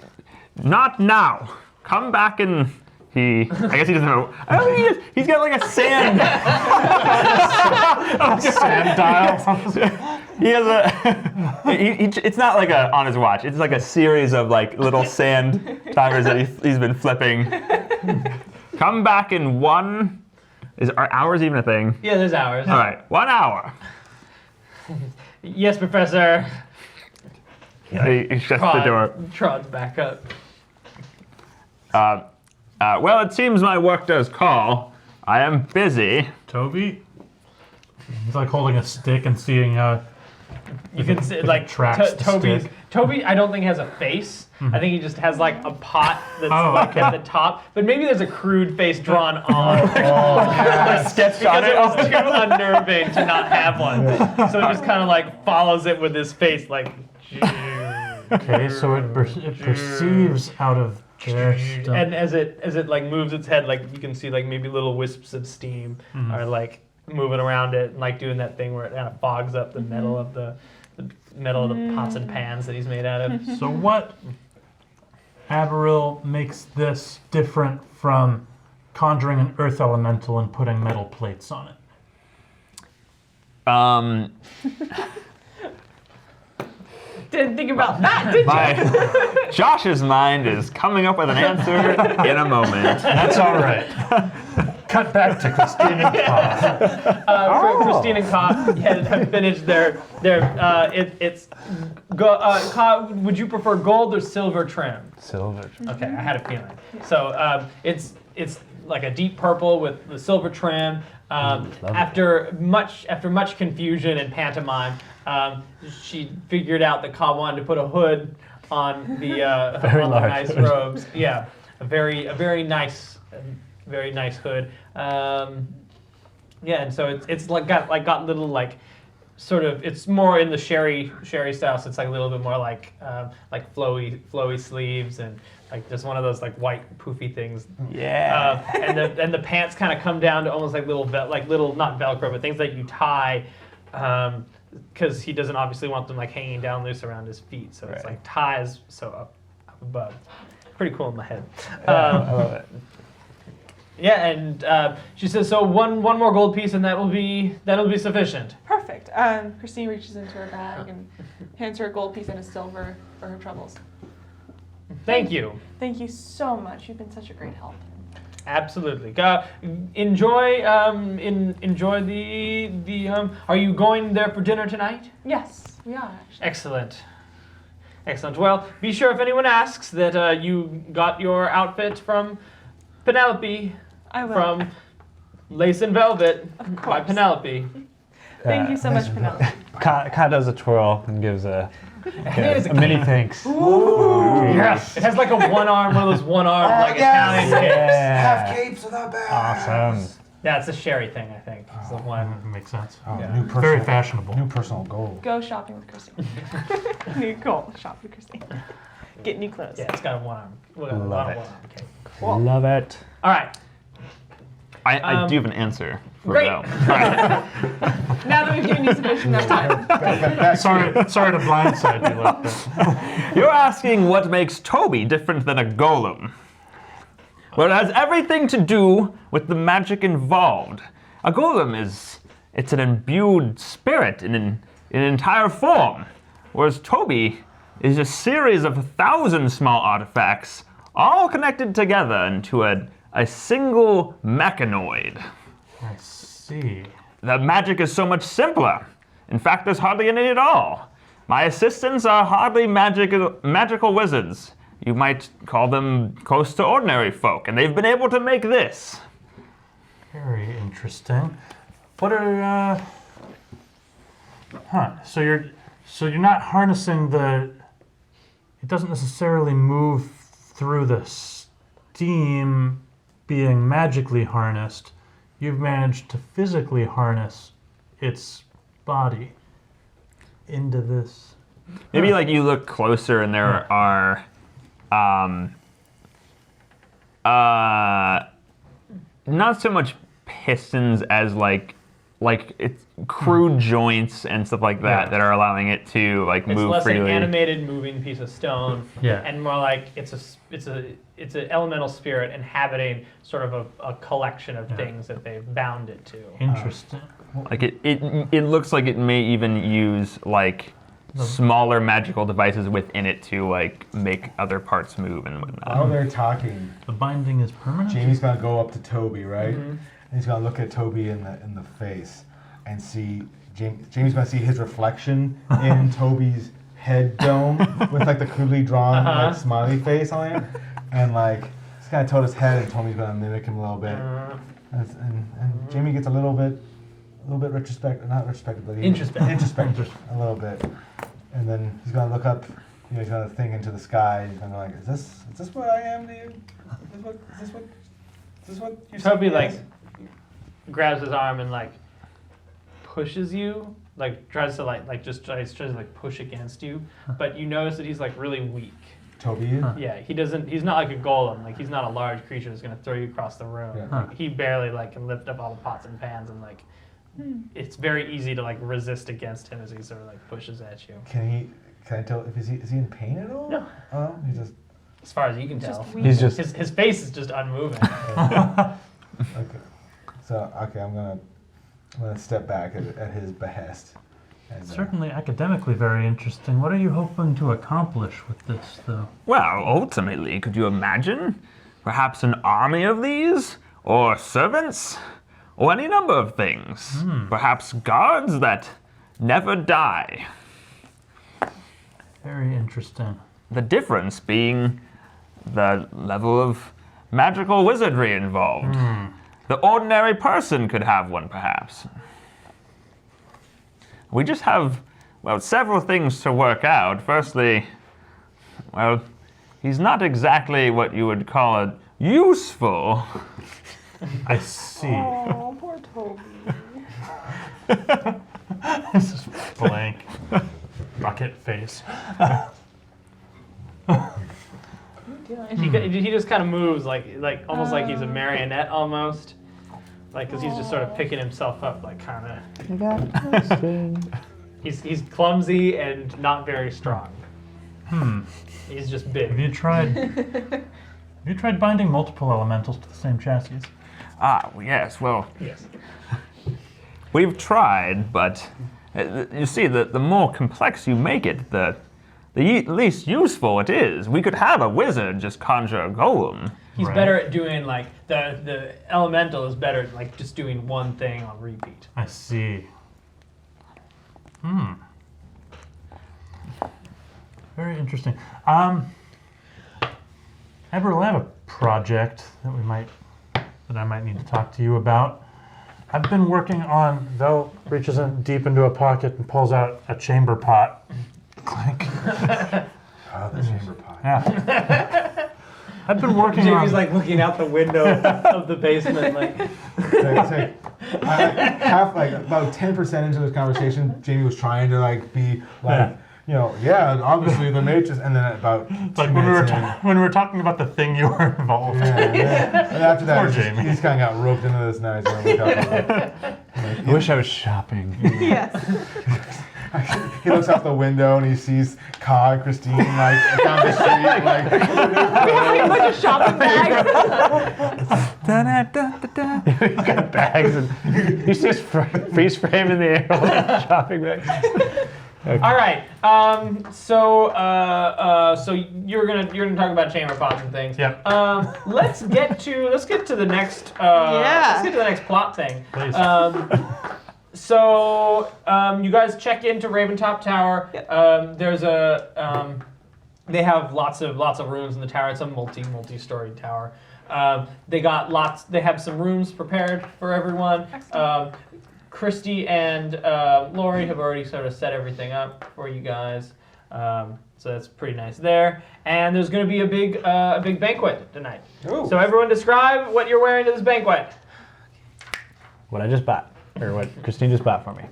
Not now. Come back and... I guess he doesn't know. I don't think he is. He's got like a sand... Sand dial? He has a... it's not like on his watch. It's like a series of like little sand timers that he's been flipping. Come back in one... Are hours even a thing? Yeah, there's hours. All right, 1 hour. Yes, Professor. He shuts the door. Trods back up. Well, it seems my work does call. I am busy. Toby? He's like holding a stick and seeing You can see like tracks the Toby's. stick. Toby, I don't think has a face. I think he just has like a pot that's like okay. at the top. But maybe there's a crude face drawn on. Like sketched on Because it. it was too unnerving to not have one. So it just kind of like follows it with his face, like. Okay, so it perceives out of their stuff. And as it like moves its head, like you can see like maybe little wisps of steam are like moving around it, and like doing that thing where it kind of fogs up the metal of the pots and pans that he's made out of. So what, Averil, makes this different from conjuring an earth elemental and putting metal plates on it? Didn't think about that, did you? Josh's mind is coming up with an answer in a moment. That's all right. Cut back to Christine and Paul. Christine and Ka have finished their Ka, would you prefer gold or silver trim? Silver. Okay, I had a feeling. So it's like a deep purple with the silver trim. After much confusion and pantomime, she figured out that Ka wanted to put a hood on the Very on the large nice hood. robes. Yeah, a very nice hood. Yeah, and so it's like got little like sort of, it's more in the sherry style, so it's like a little bit more like flowy sleeves, and like just one of those like white poofy things. Yeah. And the pants kind of come down to almost like little not Velcro, but things that you tie, because he doesn't obviously want them like hanging down loose around his feet. So it's Right. like ties so up above. Pretty cool in my head. I love it. Yeah, and she says, so one more gold piece, and that'll be sufficient. Perfect. Christine reaches into her bag and hands her a gold piece and a silver for her troubles. Thank you. Thank you so much. You've been such a great help. Absolutely. Enjoy the. Are you going there for dinner tonight? Yes, we are actually. Excellent. Well, be sure if anyone asks that you got your outfit from Penelope. I will. From Lace and Velvet Of by course. Penelope. Thank you so much, Penelope. Ka does a twirl and gives a it's a mini thanks. Yes. It has like a one arm, one of those one arm like Italian capes. Have capes without bags. Awesome. Yeah, it's a sherry thing, I think. It's the one. Makes sense. Oh, Yeah. new personal, Very fashionable. New personal goal. Go shopping with Christine. Go shop with Christine. Get new clothes. Yeah, it's got a one arm. Love it. One arm cape. Love it. All right. I do have an answer for Great. Val. Now that we've given you sufficient enough time. Sorry to blindside you like that. You're asking what makes Toby different than a golem. Well, it has everything to do with the magic involved. A golem it's an imbued spirit in an entire form, whereas Toby is a series of 1,000 small artifacts, all connected together into a single mechanoid. I see. The magic is so much simpler. In fact, there's hardly any at all. My assistants are hardly magical wizards. You might call them close to ordinary folk, and they've been able to make this. Very interesting. What are So you're not harnessing the. It doesn't necessarily move through the steam being magically harnessed. You've managed to physically harness its body into this. Maybe like you look closer and there are not so much pistons as like it's crude joints and stuff like that that are allowing it to like It's move less freely. an animated moving piece of stone, Yeah. and more like it's an elemental spirit inhabiting sort of a collection of things that they've bound it to. Interesting. Like it looks like it may even use like smaller magical devices within it to like make other parts move and whatnot. While they're talking, The binding is permanent? Jamie's gonna go up to Toby, right? And he's gonna look at Toby in the face and see Jamie's gonna see his reflection in Toby's head dome with like the crudely drawn like smiley face on it, and like he's gonna tilt his head, and Toby's gonna mimic him a little bit, and Jamie gets a little bit little bit not retrospective, but Introspective. introspective a little bit, and then he's gonna look up. He's gonna think into the sky. He's gonna be like, is this what I am to you? Is this what you? see Toby me like as?" grabs his arm and like pushes you, like tries to tries to like push against you, but you notice that he's like really weak. Toby is? Yeah, he's not like a golem, like he's not a large creature that's gonna throw you across the room. Yeah. Like, he barely like can lift up all the pots and pans, and like it's very easy to like resist against him as he sort of like pushes at you. Can I tell if is he in pain at all? No. Oh, he just As far as you can tell. Just weak. He's just His face is just unmoving. okay. So I'm gonna step back at his behest. And, Certainly academically very interesting. What are you hoping to accomplish with this, though? Well, ultimately, could you imagine? Perhaps an army of these? Or servants? Or any number of things? Perhaps guards that never die. Very interesting. The difference being the level of magical wizardry involved. The ordinary person could have one, perhaps. We just have, well, several things to work out. Firstly, well, he's not exactly what you would call it useful. I see. Oh, poor Toby. This is blank. Bucket face. He just kind of moves like almost like he's a marionette almost, like because he's just sort of picking himself up, like kind of. He's clumsy and not very strong. He's just Have big. you tried binding multiple elementals to the same chassis? Ah, well, yes, well, Yes. we've tried, but you see, the more complex you make it, the least useful it is. We could have a wizard just conjure a golem. He's Right. better at doing like the elemental is better at like just doing one thing on repeat. I see. Very interesting. Eberl, I have a project that I might need to talk to you about. I've been working on. Vel reaches in deep into a pocket and pulls out a chamber pot. Clink. Oh, the chamber pot. Yeah. I've been working Jamie's on. like looking out the window of the basement, like. Half like about 10% into this conversation, Jamie was trying to like be like, obviously the mages, and then about Like when we were talking about the thing you were involved in. and after that, Poor he's Jamie. just kind of got roped into this now. He's gonna look up. I wish I was shopping. Yes. He looks out the window and he sees Ka and Christine like down the street, like. A bunch of shopping bags. He's got bags and he's just freeze frame in the air with shopping bags. All right. So you're gonna talk about chamber pots and things. Yep. Let's get to the next. Yeah. Let's get to the next plot thing. Please. So you guys check into Raventop Tower. Yep. There's a. They have lots of rooms in the tower. It's a multi-storied tower. They have some rooms prepared for everyone. Christy and Lori have already sort of set everything up for you guys, so that's pretty nice there. And there's going to be a big banquet tonight. Ooh. So everyone, describe what you're wearing to this banquet. What I just bought, or what Christine just bought for me.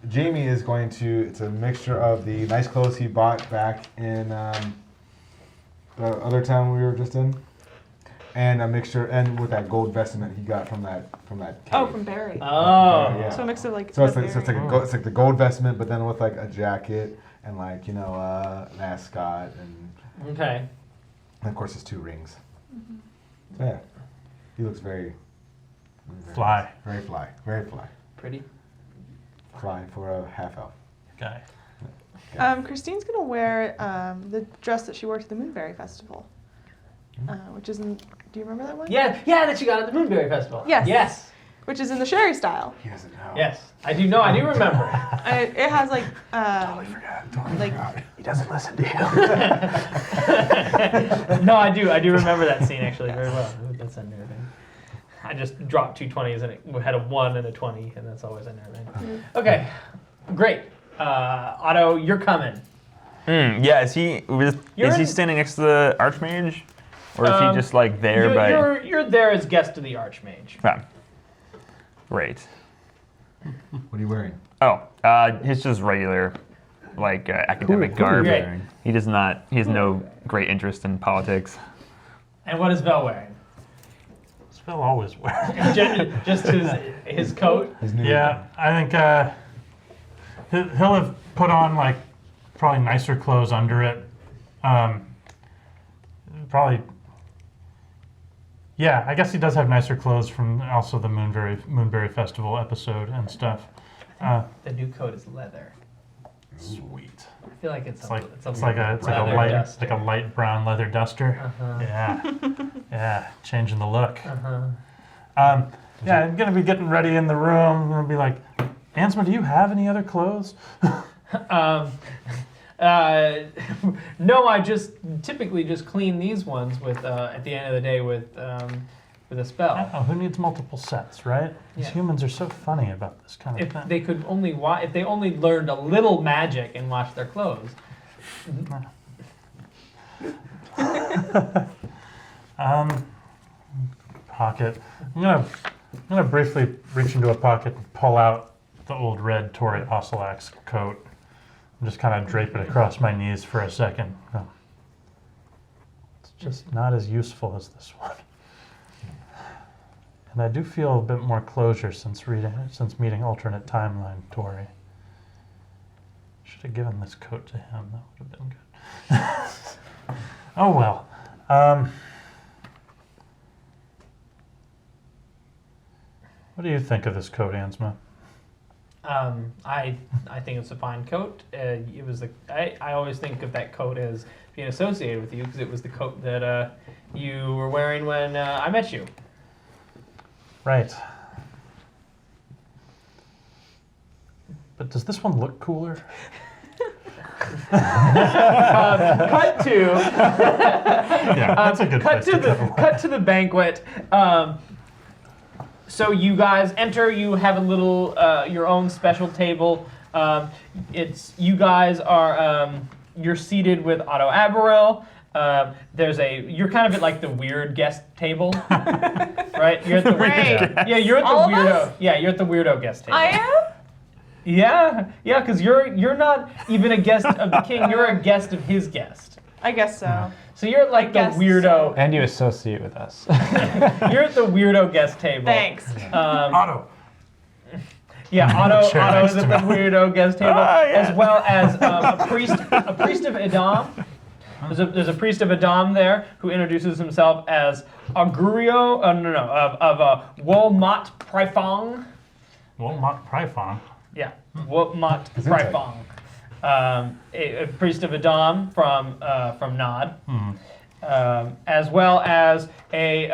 Jamie is going to. It's a mixture of the nice clothes he bought back in the other town we were just in, and a mixture, and with that gold vestment he got from that cave. Oh, from Barry. Oh. Yeah. So a mix of like. So it's the like it's Barry. like the gold vestment, but then with like a jacket and like an ascot and Okay. of course his 2 rings. So yeah, he looks very Fly. very fly, very fly, Pretty. fly for a half elf. Guy. Christine's gonna wear the dress that she wore to the Moonberry Festival, which is in. Do you remember that one? Yeah, that you got at the Moonberry Festival. Yes. Yes. Which is in the Sherry style. He doesn't know. Yes. I do know. I do remember. It has like Totally Like- forgot. He doesn't listen to you. No, I do. I do remember that scene actually very well. That's a new thing. I just dropped 2 20s and it had a 1 and a 20, and that's always a nerve. Okay, great. Otto, you're coming. Yeah, is he standing next to the Archmage? Or is he just like there You're there as guest of the Archmage. Yeah. Great. What are you wearing? Oh, he's just regular, like academic garb. Great. He has no great interest in politics. And what is Vel wearing? Spell always wear. Just his coat? His new Yeah, I think he'll have put on like probably nicer clothes under it. Probably. Yeah, I guess he does have nicer clothes from also the Moonberry Festival episode and stuff. The new coat is leather. Sweet. I feel like it's like a a light brown leather duster. Yeah, changing the look. Yeah, I'm gonna be getting ready in the room. I'm gonna be like, Ansma, do you have any other clothes? No, I typically just clean these ones with at the end of the day with a spell. Oh, who needs multiple sets, right? These Yeah. humans are so funny about this kind of If thing. they could only if they only learned a little magic and washed their clothes. Pocket. I'm gonna briefly reach into a pocket and pull out the old red Tory Osselax coat and just kind of drape it across my knees for a second. Oh. It's just not as useful as this one. And I do feel a bit more closure since meeting alternate timeline Tory. Should have given this coat to him. That would have been good. Oh well. What do you think of this coat, Ansma? I think it's a fine coat. I always think of that coat as being associated with you because it was the coat that you were wearing when I met you. Right. But does this one look cooler? Cut to Yeah, that's a good cut place to to the cut away. cut to the banquet. So you guys enter. You have a little your own special table. It's you guys are you're seated with Otto Aberrell. You're kind of at like the weird guest table, right? You're at the Right. yeah, you're at the All of weirdo. us? Yeah, you're at the weirdo guest table. I am? Yeah, because you're not even a guest of the king. You're a guest of his guest. I guess so. So you're at like the guess weirdo. And you associate with us. You're at the weirdo guest table. Thanks. Otto. Yeah, Otto Sure, is next at to the me. weirdo guest table, yeah. as well as a priest of Edom. There's a priest of Edom there who introduces himself as Augurio. Of Wolmot Pryfong. Wolmot Pryfong. Yeah, Wolmot Pryfong. A priest of Edom from Nod. As well as a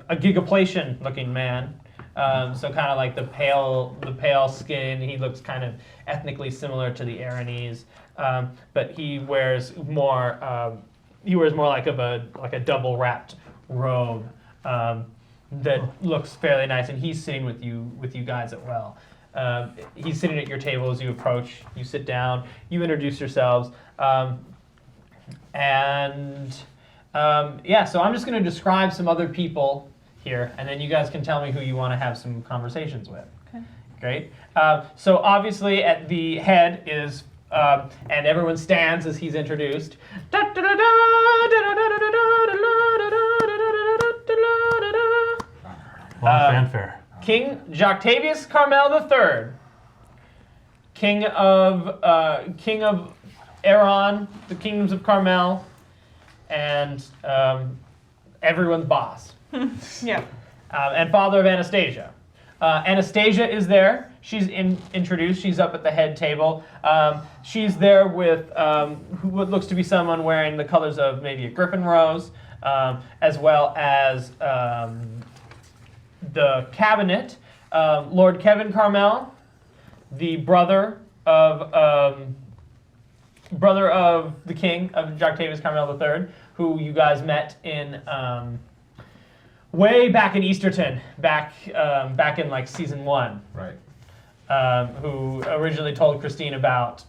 Gigaplatian-looking man. So kind of like the pale skin. He looks kind of ethnically similar to the Aranese, but he wears more like a double wrapped robe that looks fairly nice. And he's sitting with you guys as well. He's sitting at your table as you approach. You sit down. You introduce yourselves, and so I'm just going to describe some other people here, and then you guys can tell me who you want to have some conversations with. Okay. Great. So obviously at the head is, and everyone stands as he's introduced. Long fanfare. King Joctavius Carmel III, King of Eron, the kingdoms of Carmel, and everyone's boss. Yeah. And father of Anastasia. Anastasia is there. She's introduced. She's up at the head table. She's there with what looks to be someone wearing the colors of maybe a griffin rose, as well as the cabinet. Lord Kevin Carmel, the brother of the king of Joctavius Carmel III, who you guys met in way back in Easterton, back in like season 1, Right. who originally told Christine about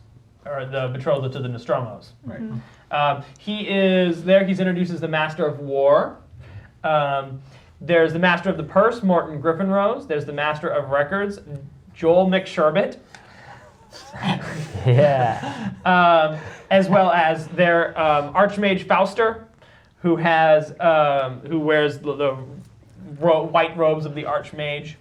the betrothal to the Nostromos. Right. He is there. He's introduced as the Master of War. There's the Master of the Purse, Morton Griffinrose. There's the Master of Records, Joel McSherbet. Yeah. As well as their Archmage Fauster, who wears the white robes of the Archmage,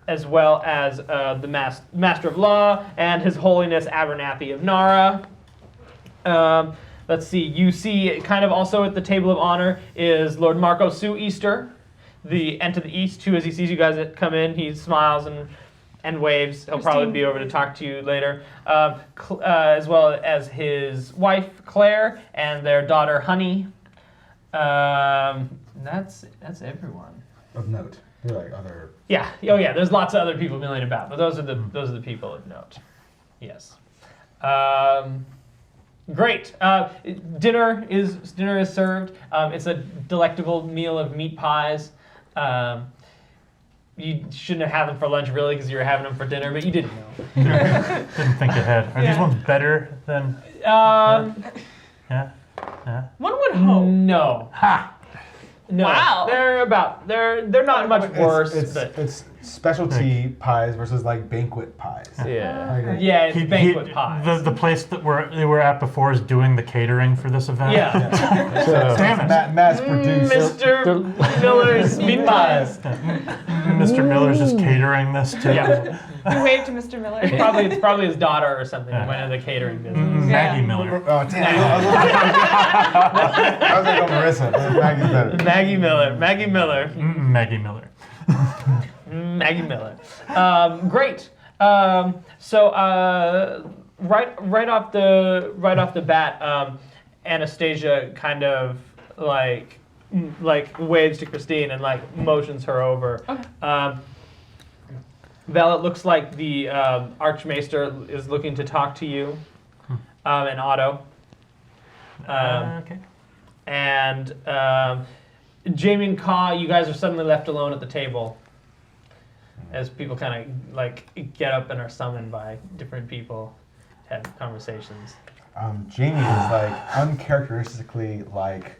as well as the Master of Law and His Holiness Abernathy of Nara. Let's see. You see, kind of also at the table of honor is Lord Marco Sue Easter, the Ent of the East, who, as he sees you guys come in, he smiles and waves. He'll probably be over to talk to you later. As well as his wife Claire and their daughter Honey. That's everyone. Of note. They're like other. Yeah. Oh yeah. There's lots of other people milling about, but those are the people of note. Yes. Great. Dinner is served. It's a delectable meal of meat pies. You shouldn't have had them for lunch, really, because you were having them for dinner, but you didn't know. Didn't think ahead. Are these ones better than? Yeah. One would hope. No. Ha! No. Wow. They're not much worse. It's specialty pies versus like banquet pies. Yeah. Like, Yeah, it's banquet pies. The place that they were at before is doing the catering for this event. Yeah. Damn it. Mass produced. Mr. Miller's meat pies. Mr. Miller's just catering this to Yeah. You waved to Mr. Miller. It's probably his daughter or something who went into the catering business. Maggie Miller. Oh damn! I was gonna go Marissa. But Maggie's better. Maggie Miller. Maggie Miller. Maggie Miller. Great. So right off the bat, Anastasia kind of like waves to Christine and like motions her over. Okay. Vel, it looks like the Archmaester is looking to talk to you, and Otto. Okay. And Jamie and Ka, you guys are suddenly left alone at the table as people kind of like get up and are summoned by different people to have conversations. Jamie is like uncharacteristically like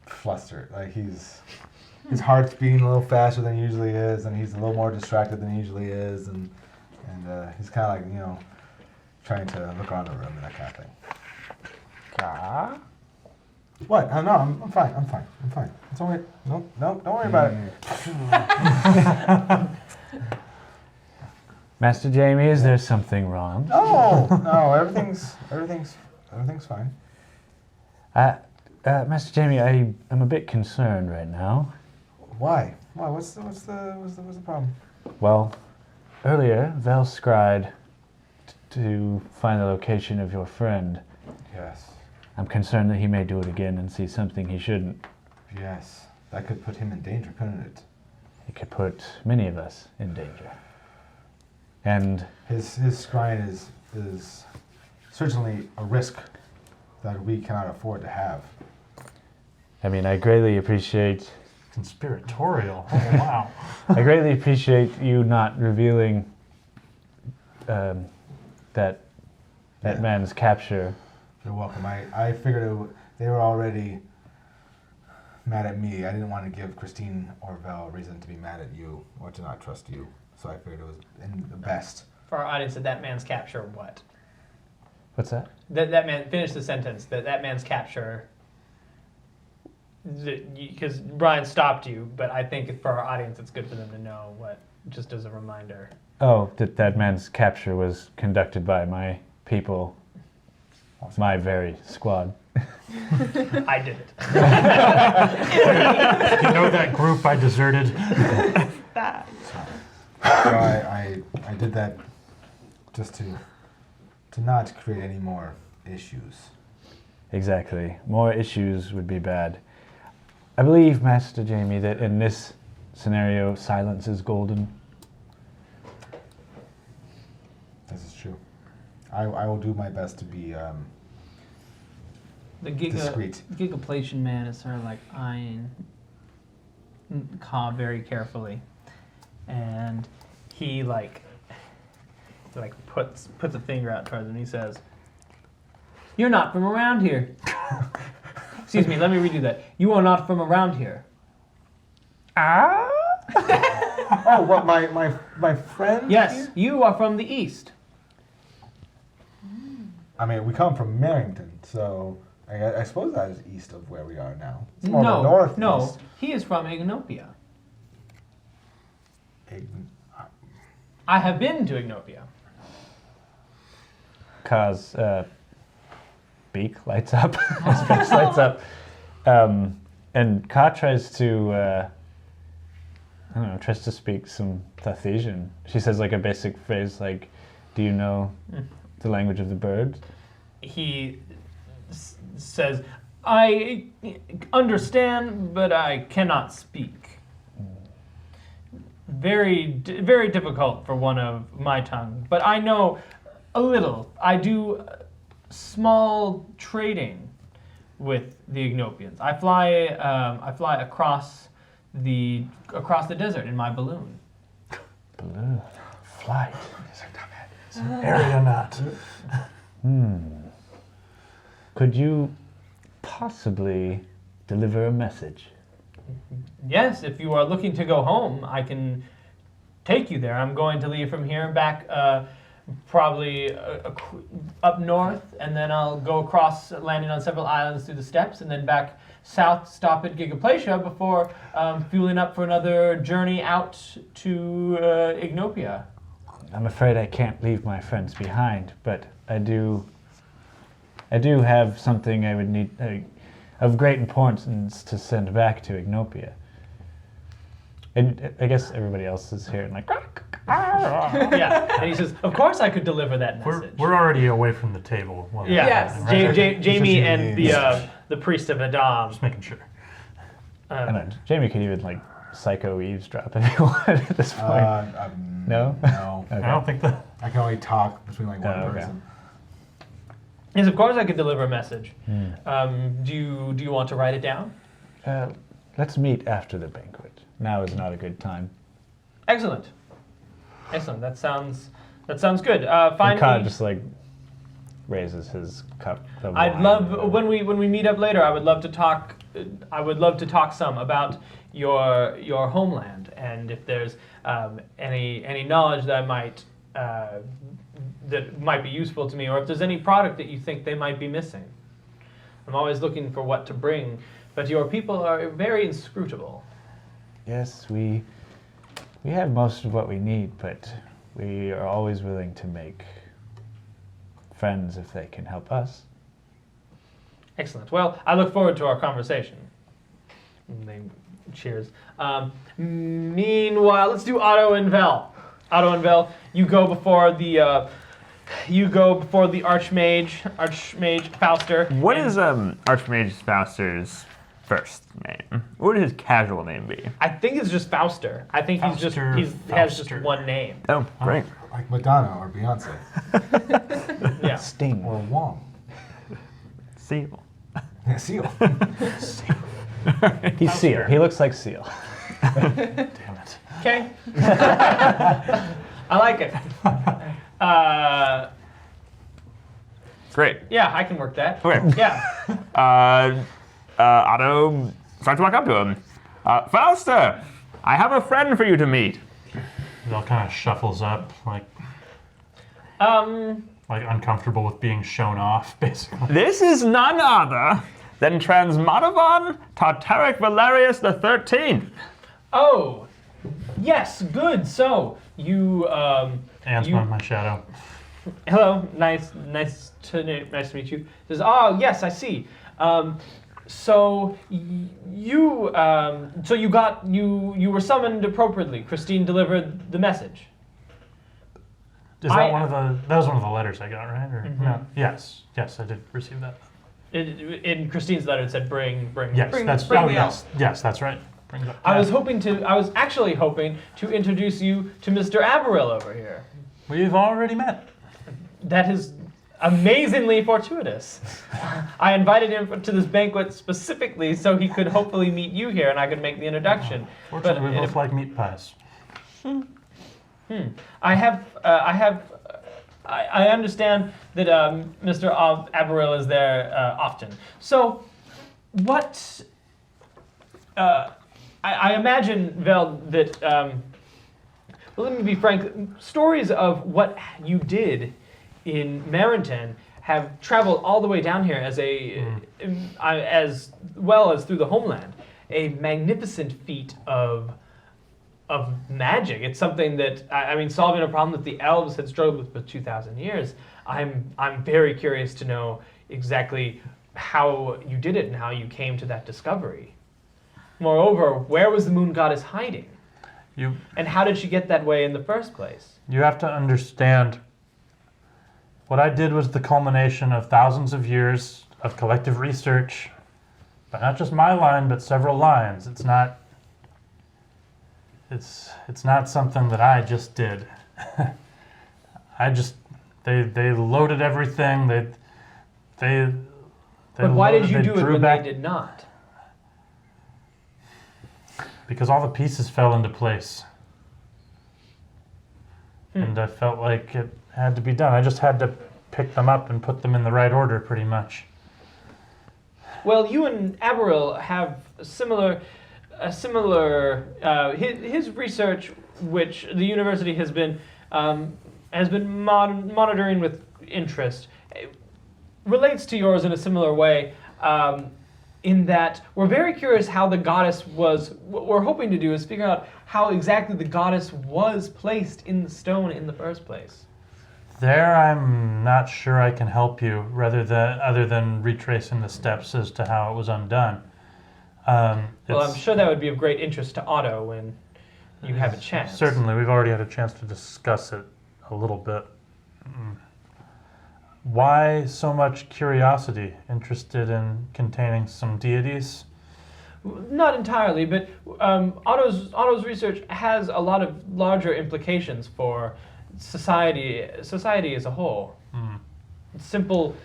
flustered. Like his heart's beating a little faster than he usually is, and he's a little more distracted than he usually is, and he's kind of like trying to look around the room and that kind of thing. What? No, I'm fine. It's all right. No, don't worry about it. Master Jamie, is there something wrong? No, everything's fine. Master Jamie, I am a bit concerned right now. Why? What's the problem? Well, earlier, Vel scried to find the location of your friend. Yes. I'm concerned that he may do it again and see something he shouldn't. Yes. That could put him in danger, couldn't it? It could put many of us in danger. And His scrying is certainly a risk that we cannot afford to have. I mean, I greatly appreciate Conspiratorial. Oh, wow. I greatly appreciate you not revealing that man's capture. You're welcome. I figured they were already mad at me. I didn't want to give Christine or Val a reason to be mad at you or to not trust you. So I figured it was in the best. For our audience, that man's capture what? What's that? That man, finish the sentence. That man's capture. Because Brian stopped you, but I think for our audience, it's good for them to know what, just as a reminder. Oh, that man's capture was conducted by my people, my very squad. I did it. You know that group I deserted? That. So I did that just to not create any more issues. Exactly. More issues would be bad. I believe, Master Jamie, that in this scenario, silence is golden. This is true. I will do my best to be The discreet. Gigapletion man is sort of like eyeing Ka very carefully, and he puts a finger out towards him. And he says, "You're not from around here." Excuse me. Let me redo that. You are not from around here. Oh, what my friend? Yes, here? you are from the east. I mean, we come from Merrington, so I suppose that is east of where we are now. It's more No, northeast. no, he is from Ignopia. I have been to Ignopia. Ka's beak lights up, his face lights up, and Ka tries to, I don't know, tries to speak some Tathesian. She says like a basic phrase like, "Do you know the language of the birds?" He says, "I understand, but I cannot speak." Very difficult for one of my tongue, but I know a little. I do small trading with the Ignopians. I fly across the desert in my balloon. Balloon. Flight. Aeronaut. Could you possibly deliver a message? Yes, if you are looking to go home, I can take you there. I'm going to leave from here back probably up north, and then I'll go across, landing on several islands through the steppes, and then back south, stop at Gigaplacia before fueling up for another journey out to Ignopia. I'm afraid I can't leave my friends behind, but I do have something I would need of great importance to send back to Ignopia. And I guess everybody else is here and like, Yeah, and he says, "Of course I could deliver that message." We're already away from the table. While Yeah, Yes. right? Jamie you and need- the priest of Adam. Just making sure. I don't know, Jamie could even like psycho eavesdrop if he wanted at this point. No? No. Okay. I don't think that. I can only talk between like one Oh, okay. person. Yes, of course I could deliver a message. Do you want to write it down? Let's meet after the banquet. Now is not a good time. Excellent. That sounds good. And Finally, Ka just like raises his cup of I'd wine. love when we meet up later. I would love to talk. I would love to talk some about your homeland, and if there's any knowledge that I might that might be useful to me, or if there's any product that you think they might be missing. I'm always looking for what to bring, but your people are very inscrutable. Yes, we have most of what we need, but we are always willing to make friends if they can help us. Excellent. Well, I look forward to our conversation. And they cheers. Meanwhile, let's do Otto and Vel. Otto and Vel, you go before the Archmage Fauster. What and is Archmage Fauster's first name? What would his casual name be? I think it's just Fauster. I think he has just Fauster. one name. Oh, great. Like Madonna or Beyonce Yeah. Sting. or Wong. Seal. Yeah, Seal. He's Seal. He looks like Seal. Damn it. Okay. I like it. Great. Yeah, I can work that. Okay. Yeah. Otto starts to walk up to him. Fauster, I have a friend for you to meet. It all kind of shuffles up, like uncomfortable with being shown off, basically. This is none other than Transmodovan Tartaric Valerius the 13th. Oh, yes, good. So you Ant's you- my shadow. hello, nice to meet you. Says, oh yes, I see. So you were summoned appropriately. Christine delivered the message. Is that that was one of the letters I got, right? Or no? Yes, I did receive that. In Christine's letter, it said bring. Yes, Bring- that's bring the yes, that's right. Bring it up. I was actually hoping to introduce you to Mr. Averill over here. We've already met. That is, amazingly fortuitous. I invited him to this banquet specifically so he could hopefully meet you here and I could make the introduction. Fortunately, we both like meat pies. I understand that Mr. Aberil is there often. So, what? I imagine, Vel, that. Well, let me be frank. Stories of what you did in Marinton have traveled all the way down here as as well as through the homeland. A magnificent feat of magic. It's something that I mean, solving a problem that the elves had struggled with for 2,000 years. I'm very curious to know exactly how you did it and how you came to that discovery. Moreover, where was the moon goddess hiding? And how did she get that way in the first place? You have to understand, what I did was the culmination of thousands of years of collective research, but not just my line, but several lines. It's not something that I just did. They loaded everything. They But why did you they do it drew when back- they did not? Because all the pieces fell into place. And I felt like it had to be done. I just had to pick them up and put them in the right order, pretty much. Well, you and Aberil have his research, which the university has been monitoring with interest, relates to yours in a similar way. In that we're very curious how the goddess was. What we're hoping to do is figure out how exactly the goddess was placed in the stone in the first place. There, I'm not sure I can help you, other than retracing the steps as to how it was undone. Well, I'm It's- sure that would be of great interest to Otto when you have a chance. Certainly, we've already had a chance to discuss it a little bit. Why so much curiosity? Interested in containing some deities? Not entirely, but Otto's research has a lot of larger implications for society as a whole. Simple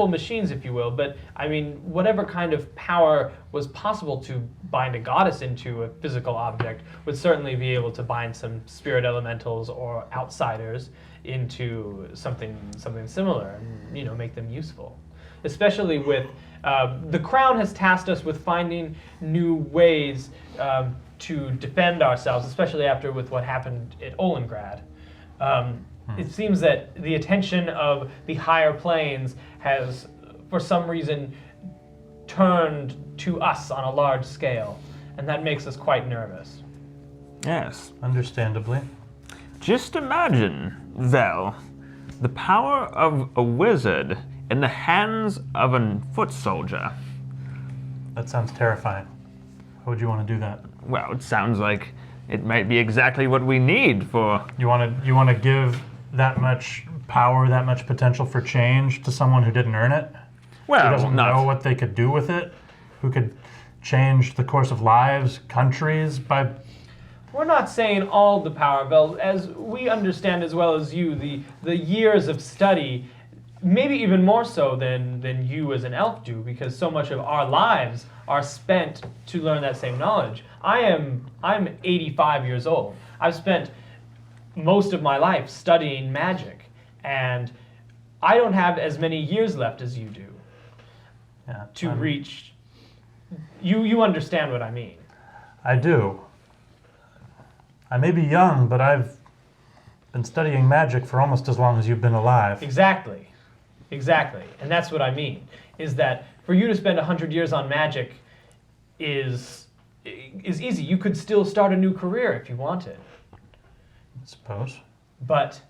machines, if you will, but I mean, whatever kind of power was possible to bind a goddess into a physical object would certainly be able to bind some spirit elementals or outsiders into something similar, and make them useful. Especially with the crown has tasked us with finding new ways to defend ourselves, especially after with what happened at Olengrad. It seems that the attention of the higher planes has, for some reason, turned to us on a large scale, and that makes us quite nervous. Yes. Understandably. Just imagine, Vel, the power of a wizard in the hands of a foot soldier. That sounds terrifying. How would you want to do that? Well, it sounds like it might be exactly what we need for... You want to give that much power, that much potential for change to someone who didn't earn it? Well, Who doesn't not... know what they could do with it? Who could change the course of lives, countries by... We're not saying all the power, Vel. As we understand as well as you, the years of study, maybe even more so than you as an elf do, because so much of our lives are spent to learn that same knowledge. I'm 85 years old. I've spent most of my life studying magic, and I don't have as many years left as you do to reach. You understand what I mean. I do. I may be young, but I've been studying magic for almost as long as you've been alive. Exactly. And that's what I mean, is that for you to spend 100 years on magic is easy. You could still start a new career if you wanted. I suppose. But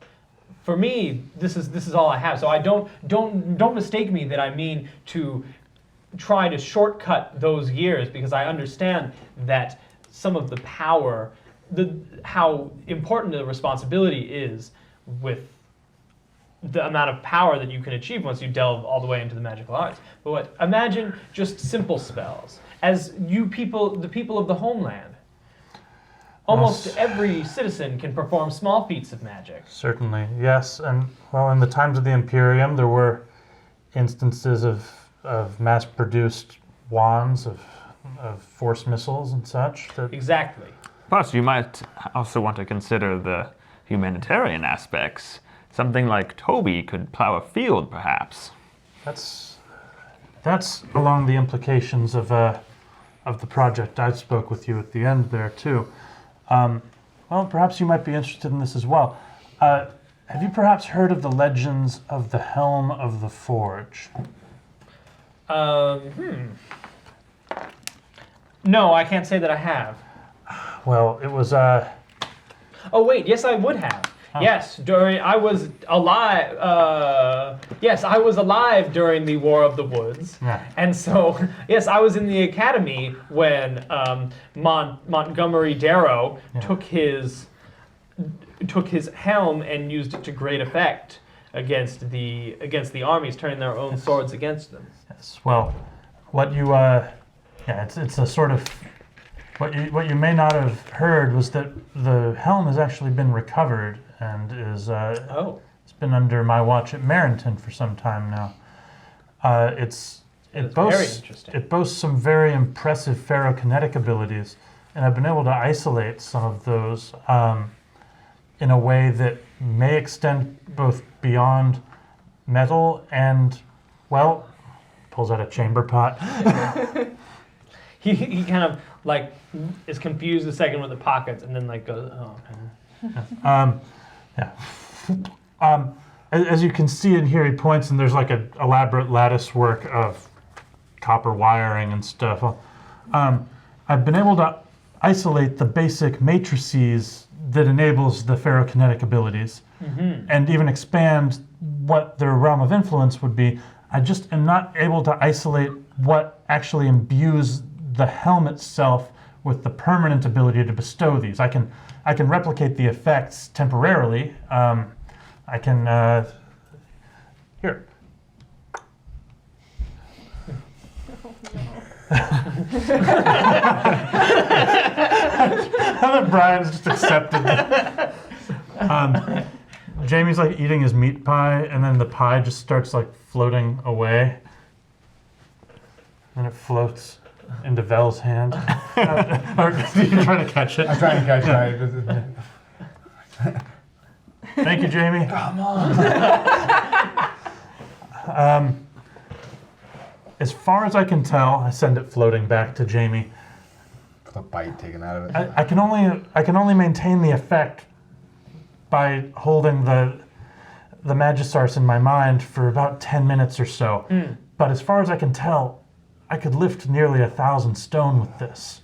for me, this is all I have. So I don't mistake me that I mean to try to shortcut those years, because I understand that some of the power, how important the responsibility is with the amount of power that you can achieve once you delve all the way into the magical arts. But imagine just simple spells, as the people of the homeland. almost Yes. every citizen can perform small feats of magic. Certainly, yes. And well, in the times of the Imperium, there were instances of mass-produced wands, of force missiles and such. That Exactly. Plus, you might also want to consider the humanitarian aspects. Something like Toby could plow a field, perhaps. that's along the implications of the project I spoke with you at the end there too. Well, perhaps you might be interested in this as well. Have you perhaps heard of the legends of the Helm of the Forge? No, I can't say that I have. Well, it was Oh wait, yes, I would have. Yes, I was alive. Yes, I was alive during the War of the Woods, Yeah. and so yes, I was in the academy when Montgomery Darrow took his helm and used it to great effect against the armies, turning their own swords against them. yes. Well, what you it's a sort of what you may not have heard was that the helm has actually been recovered and is it's been under my watch at Marenton for some time now. It That's boasts very interesting. it boasts some very impressive ferrokinetic abilities, and I've been able to isolate some of those in a way that may extend both beyond metal and, well, pulls out a chamber pot. He kind of like is confused a second with the pockets, and then like goes, oh. As you can see in here, he points, and there's like an elaborate lattice work of copper wiring and stuff. I've been able to isolate the basic matrices that enables the ferrokinetic abilities, and even expand what their realm of influence would be. I just am not able to isolate what actually imbues the helm itself with the permanent ability to bestow these. I can replicate the effects temporarily. I can here. Now that Brian's just accepted. Jamie's like eating his meat pie, and then the pie just starts like floating away, and it floats into Vel's hand. Are you trying to catch it? I'm trying to catch it. Thank you, Jamie. Come on. As far as I can tell, I send it floating back to Jamie. The bite taken out of it. I can only maintain the effect by holding the Magisars in my mind for about 10 minutes or so. But as far as I can tell, I could lift nearly 1,000 stone with this.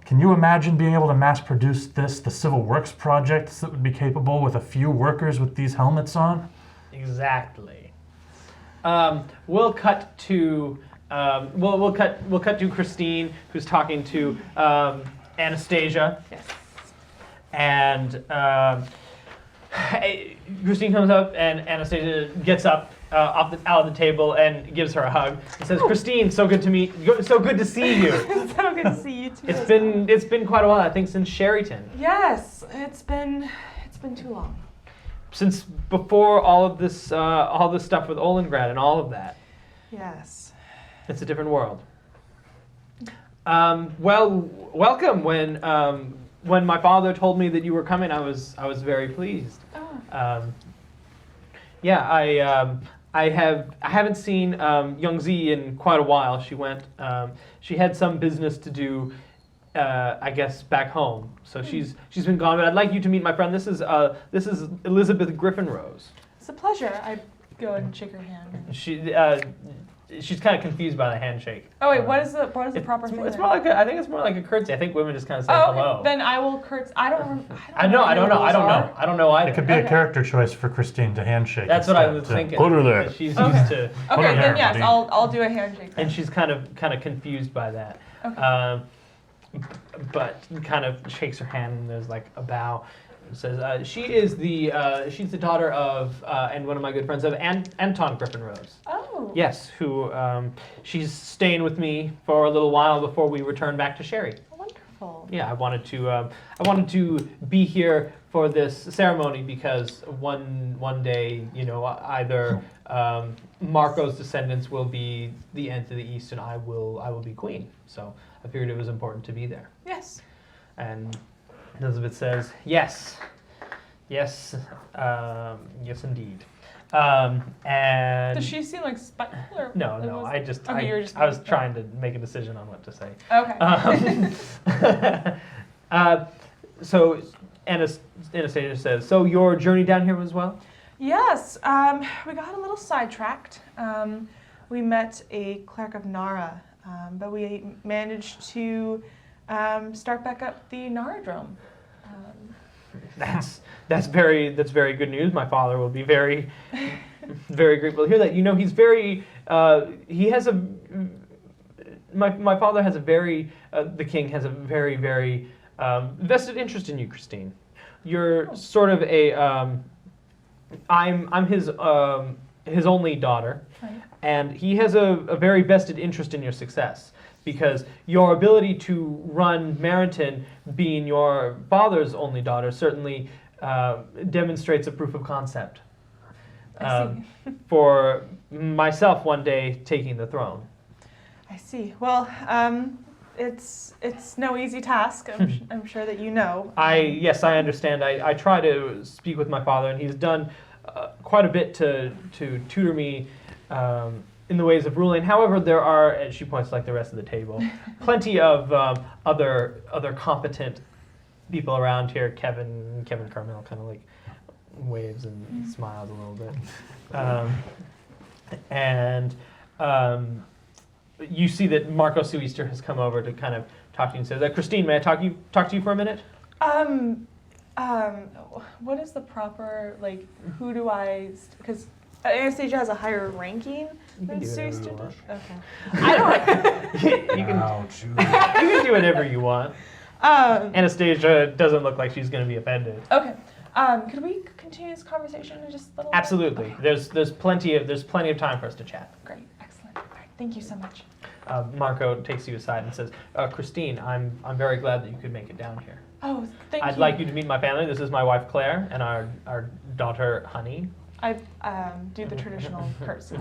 Can you imagine being able to mass produce this, the civil works projects that would be capable with a few workers with these helmets on? Exactly. We'll cut to we'll cut to Christine, who's talking to Anastasia. Yes. And Christine comes up, and Anastasia gets up out of the table and gives her a hug and says, "Christine, so good to see you." It's so good to see you too. It's been quite a while, I think, since Sherryton. Yes, it's been too long. Since before all this stuff with Olengrad and all of that. Yes. It's a different world. Well, welcome. When my father told me that you were coming, I was very pleased. Oh. I haven't seen Young Z in quite a while. She went. She had some business to do, I guess, back home. So she's been gone. But I'd like you to meet my friend. This is Elizabeth Griffinrose. It's a pleasure. I go and shake her hand. She's kind of confused by the handshake. Oh wait, what is the proper thing? It's more like I think it's more like a curtsy. I think women just kind of say Oh, hello. okay. Then I will curtsy. I don't know either. It could be a character choice for Christine to handshake. That's what I instead, was too. thinking. Put her there. She's Okay. used to, Put her Okay, there, then yes, buddy. I'll do a handshake. Then. and she's kind of confused by that. Okay. But kind of shakes her hand, and there's like a bow. It says she's the daughter of and one of my good friends of Anton Griffinrose. Oh. Yes, who she's staying with me for a little while before we return back to Sherry. Wonderful. wonderful. Yeah, I wanted to be here for this ceremony because one day, either Marco's descendants will be the end to the east, and I will be queen. So I figured it was important to be there. Yes. And Elizabeth says, yes, yes, yes, indeed. And Does she seem like spiteful? Or no, it no. was- I just Okay, you were just I was making- trying to make a decision on what to say. Okay. So Anastasia says, so your journey down here was well? Yes, we got a little sidetracked. We met a cleric of Nara, but we managed to start back up the Naradrome. That's very good news. My father will be very very grateful to hear that. He's very he has a my father has a very the king has a very very vested interest in you, Christine. You're sort of a I'm his only daughter, Right. and he has a very vested interest in your success because your ability to run Meriton, being your father's only daughter, certainly demonstrates a proof of concept I see. for myself one day taking the throne. I see. Well, it's no easy task. I'm sure that you know. Yes, I understand. I try to speak with my father, and he's done quite a bit to tutor me in the ways of ruling. However, there are, and she points like the rest of the table, plenty of other competent people around here. Kevin Carmel kind of like waves and smiles a little bit, and you see that Marco Suister has come over to kind of talk to you and says, Christine, may I talk to you for a minute? What is the proper, like, who do I, because Anastasia has a higher ranking than do whatever you Suister want. does? Okay. I don't, you can Ouch. you can do whatever you want. um, Anastasia doesn't look like she's going to be offended. okay. Could we continue this conversation in just a little bit? Absolutely. There's plenty of time for us to chat. Great, excellent. All right, thank you so much. Marco takes you aside and says, Christine, I'm very glad that you could make it down here. Oh, thank you. I'd like you to meet my family. This is my wife Claire and our daughter Honey. I do the traditional curtsy.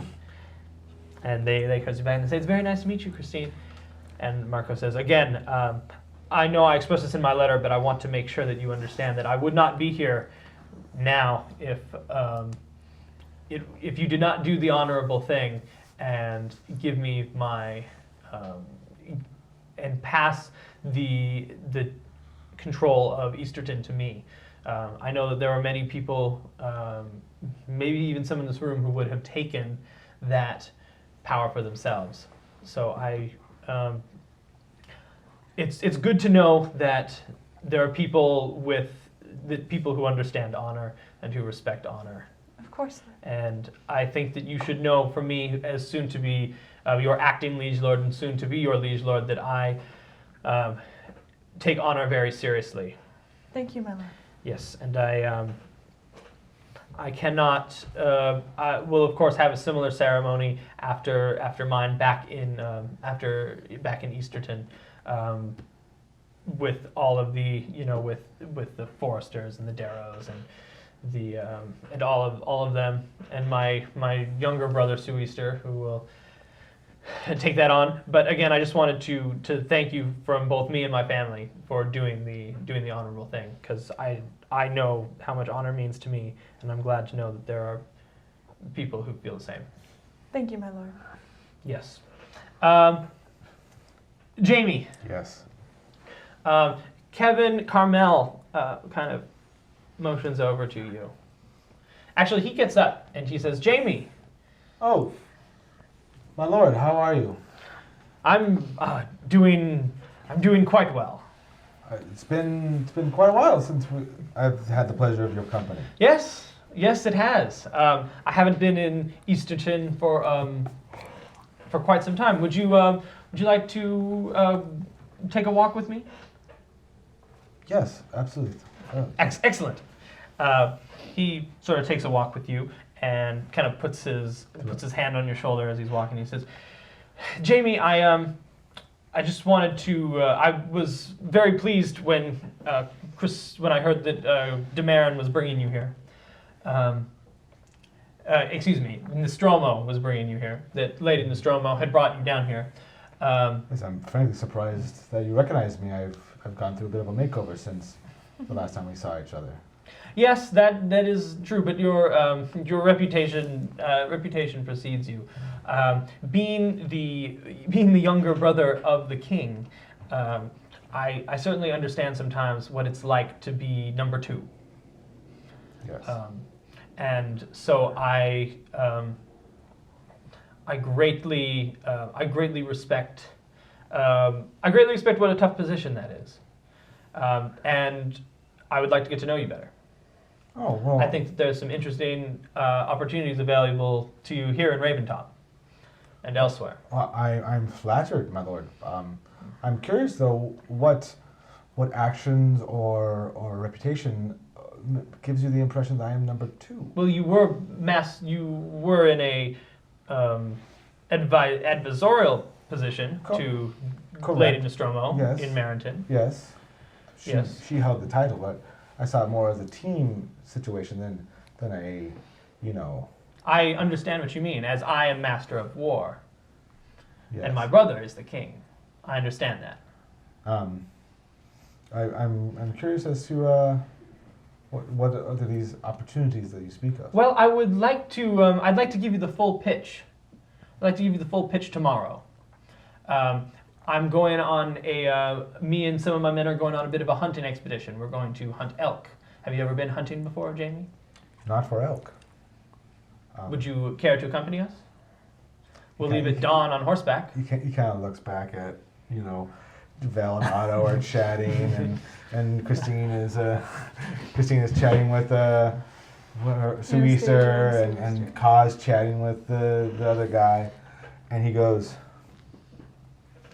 And they curtsy back and say, it's very nice to meet you, Christine. And Marco says, again, I know I expressed this in my letter, but I want to make sure that you understand that I would not be here now if you did not do the honorable thing and give me my and pass the control of Easterton to me. I know that there are many people, maybe even some in this room, who would have taken that power for themselves. So it's good to know that there are people people who understand honor and who respect honor. Of course. And I think that you should know from me, as soon to be your acting liege lord and soon to be your liege lord, that I take honor very seriously. Thank you, my lord. Yes, and I cannot. I will of course have a similar ceremony after mine back in Easterton, with all of the with the Foresters and the Darrows and the and all of them, and my younger brother Sue Easter, who will take that on. But again, I just wanted to thank you from both me and my family for doing the honorable thing, because I know how much honor means to me, and I'm glad to know that there are people who feel the same. Thank you, my lord. Yes. Jamie. Yes. Kevin Carmel kind of motions over to you. Actually, he gets up and he says, Jamie. Oh, my lord, how are you? I'm doing quite well. It's been quite a while since I've had the pleasure of your company. Yes, it has. I haven't been in Easterton for quite some time. Would you like to take a walk with me? Yes, absolutely. Excellent. He sort of takes a walk with you and kind of puts his hand on your shoulder as he's walking. He says, Jamie, I I just wanted to. I was very pleased when when I heard that Demarin was bringing you here. Excuse me, Nostromo was bringing you here. That Lady Nostromo had brought you down here. Yes, I'm frankly surprised that you recognize me. I've gone through a bit of a makeover since the last time we saw each other. Yes, that is true, but your reputation precedes you. Being the younger brother of the king, I certainly understand sometimes what it's like to be number two. Yes. And so I greatly respect what a tough position that is, and I would like to get to know you better. Oh, well. I think that there's some interesting opportunities available to you here in Raventop and elsewhere. Well, I'm flattered, my lord. I'm curious, though, what actions or reputation gives you the impression that I am number two? Well, you were in a advisorial position to Correct. Lady Nostromo Yes. in Marenton. Yes. Yes. She held the title, but I saw it more as a team situation than a, I understand what you mean, as I am master of war, Yes. and my brother is the king. I understand that. I'm curious as to what are these opportunities that you speak of? Well, I'd like to give you the full pitch. I'd like to give you the full pitch tomorrow. I'm going on me and some of my men are going on a bit of a hunting expedition. We're going to hunt elk. Have you ever been hunting before, Jamie? Not for elk. Would you care to accompany us? We'll Okay. leave at dawn on horseback. He kind of looks back at, Val and Otto are chatting, and Christine is chatting with Suister, and Kaz chatting with the other guy, and he goes,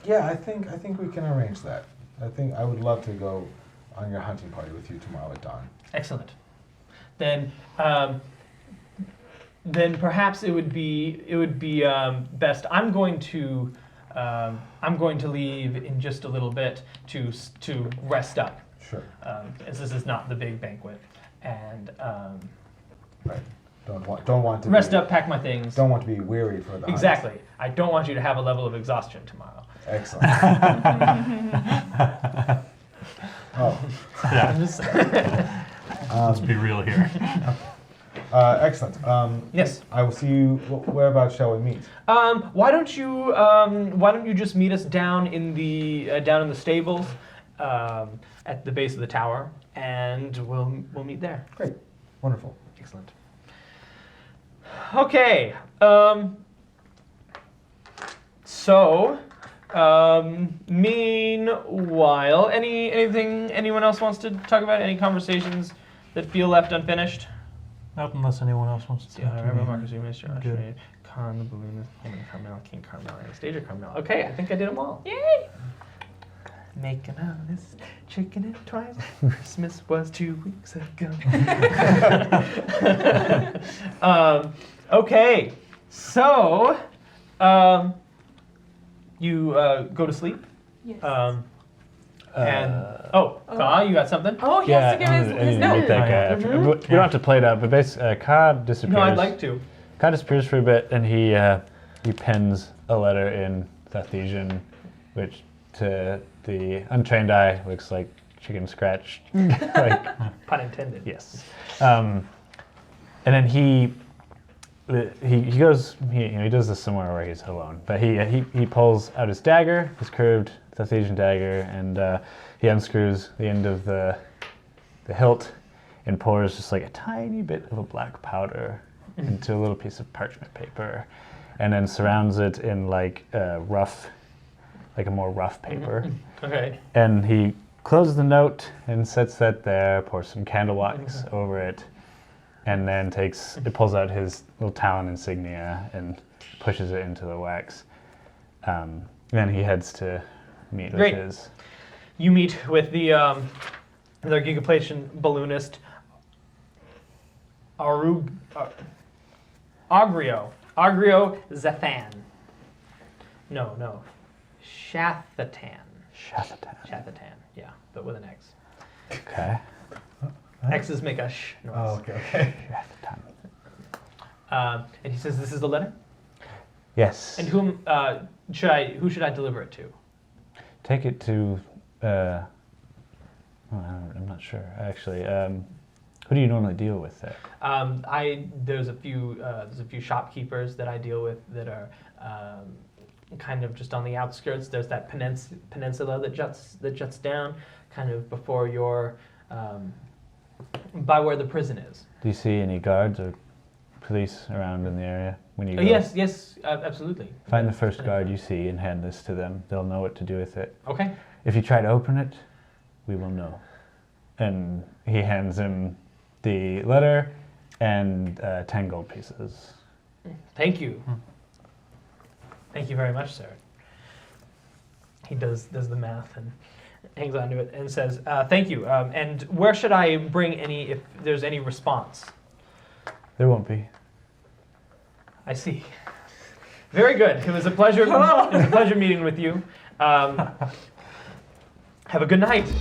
"Yeah, I think we can arrange that. I think I would love to go on your hunting party with you tomorrow at dawn." Excellent. Then perhaps it would be best. I'm going to leave in just a little bit to rest up, Sure. as this is not the big banquet, and Right. Don't want to rest be, up, pack my things. Don't want to be weary for the hunt. Exactly. I don't want you to have a level of exhaustion tomorrow. Excellent. Oh, I'm just Let's be real here. excellent. yes. I will see you. Whereabouts shall we meet? Why don't you just meet us down in the stables, at the base of the tower, and we'll meet there. Great. Wonderful. Excellent. Okay. So, meanwhile, anything anyone else wants to talk about? Any conversations that feel left unfinished? Not unless anyone else wants to. Yeah, talk I to remember me. Marcus, you missed your Good. Con, the balloonist, Woman Carmel, King Carmel, Anastasia Carmel. Okay, I think I did them all. Yay! Making out this chicken and twice. Christmas was 2 weeks ago. Okay, so you go to sleep. Yes. Ka, you got something? Oh, he has to give I his need to meet note. that guy after. We don't have to play it out, but basically, Ka disappears. No, I'd like to. Ka disappears for a bit, and he pens a letter in Thathesian, which to the untrained eye looks like chicken scratch. Like, Pun intended. yes. And then he goes. He does this somewhere where he's alone, but he pulls out his dagger, his curved Thathesian dagger, and he unscrews the end of the hilt and pours just like a tiny bit of a black powder into a little piece of parchment paper, and then surrounds it in like a more rough paper. Okay. And he closes the note and sets that there, pours some candle wax over it, and then pulls out his little talon insignia and pushes it into the wax. Then he heads to meet Great. with his. You meet with the Gigapletion balloonist, Agrio Zathan. No. Shathatan. Shathatan. Yeah, but with an X. Okay. X's make a sh noise. Oh, okay. Shathatan. And he says, "This is the letter." Yes. And who should I deliver it to? Take it to. I'm not sure actually. Who do you normally deal with there? There's a few shopkeepers that I deal with that are kind of just on the outskirts. There's that peninsula that juts down, kind of before your by where the prison is. Do you see any guards or police around in the area when you go? Yes, absolutely. Find the first guard you see and hand this to them. They'll know what to do with it. Okay. If you try to open it, we will know. And he hands him the letter and 10 gold pieces. Thank you. Thank you very much, sir. He does the math and hangs on to it and says, "Thank you. And where should I bring any if there's any response?" There won't be. I see. Very good. It was a pleasure. It was a pleasure meeting with you. Have a good night.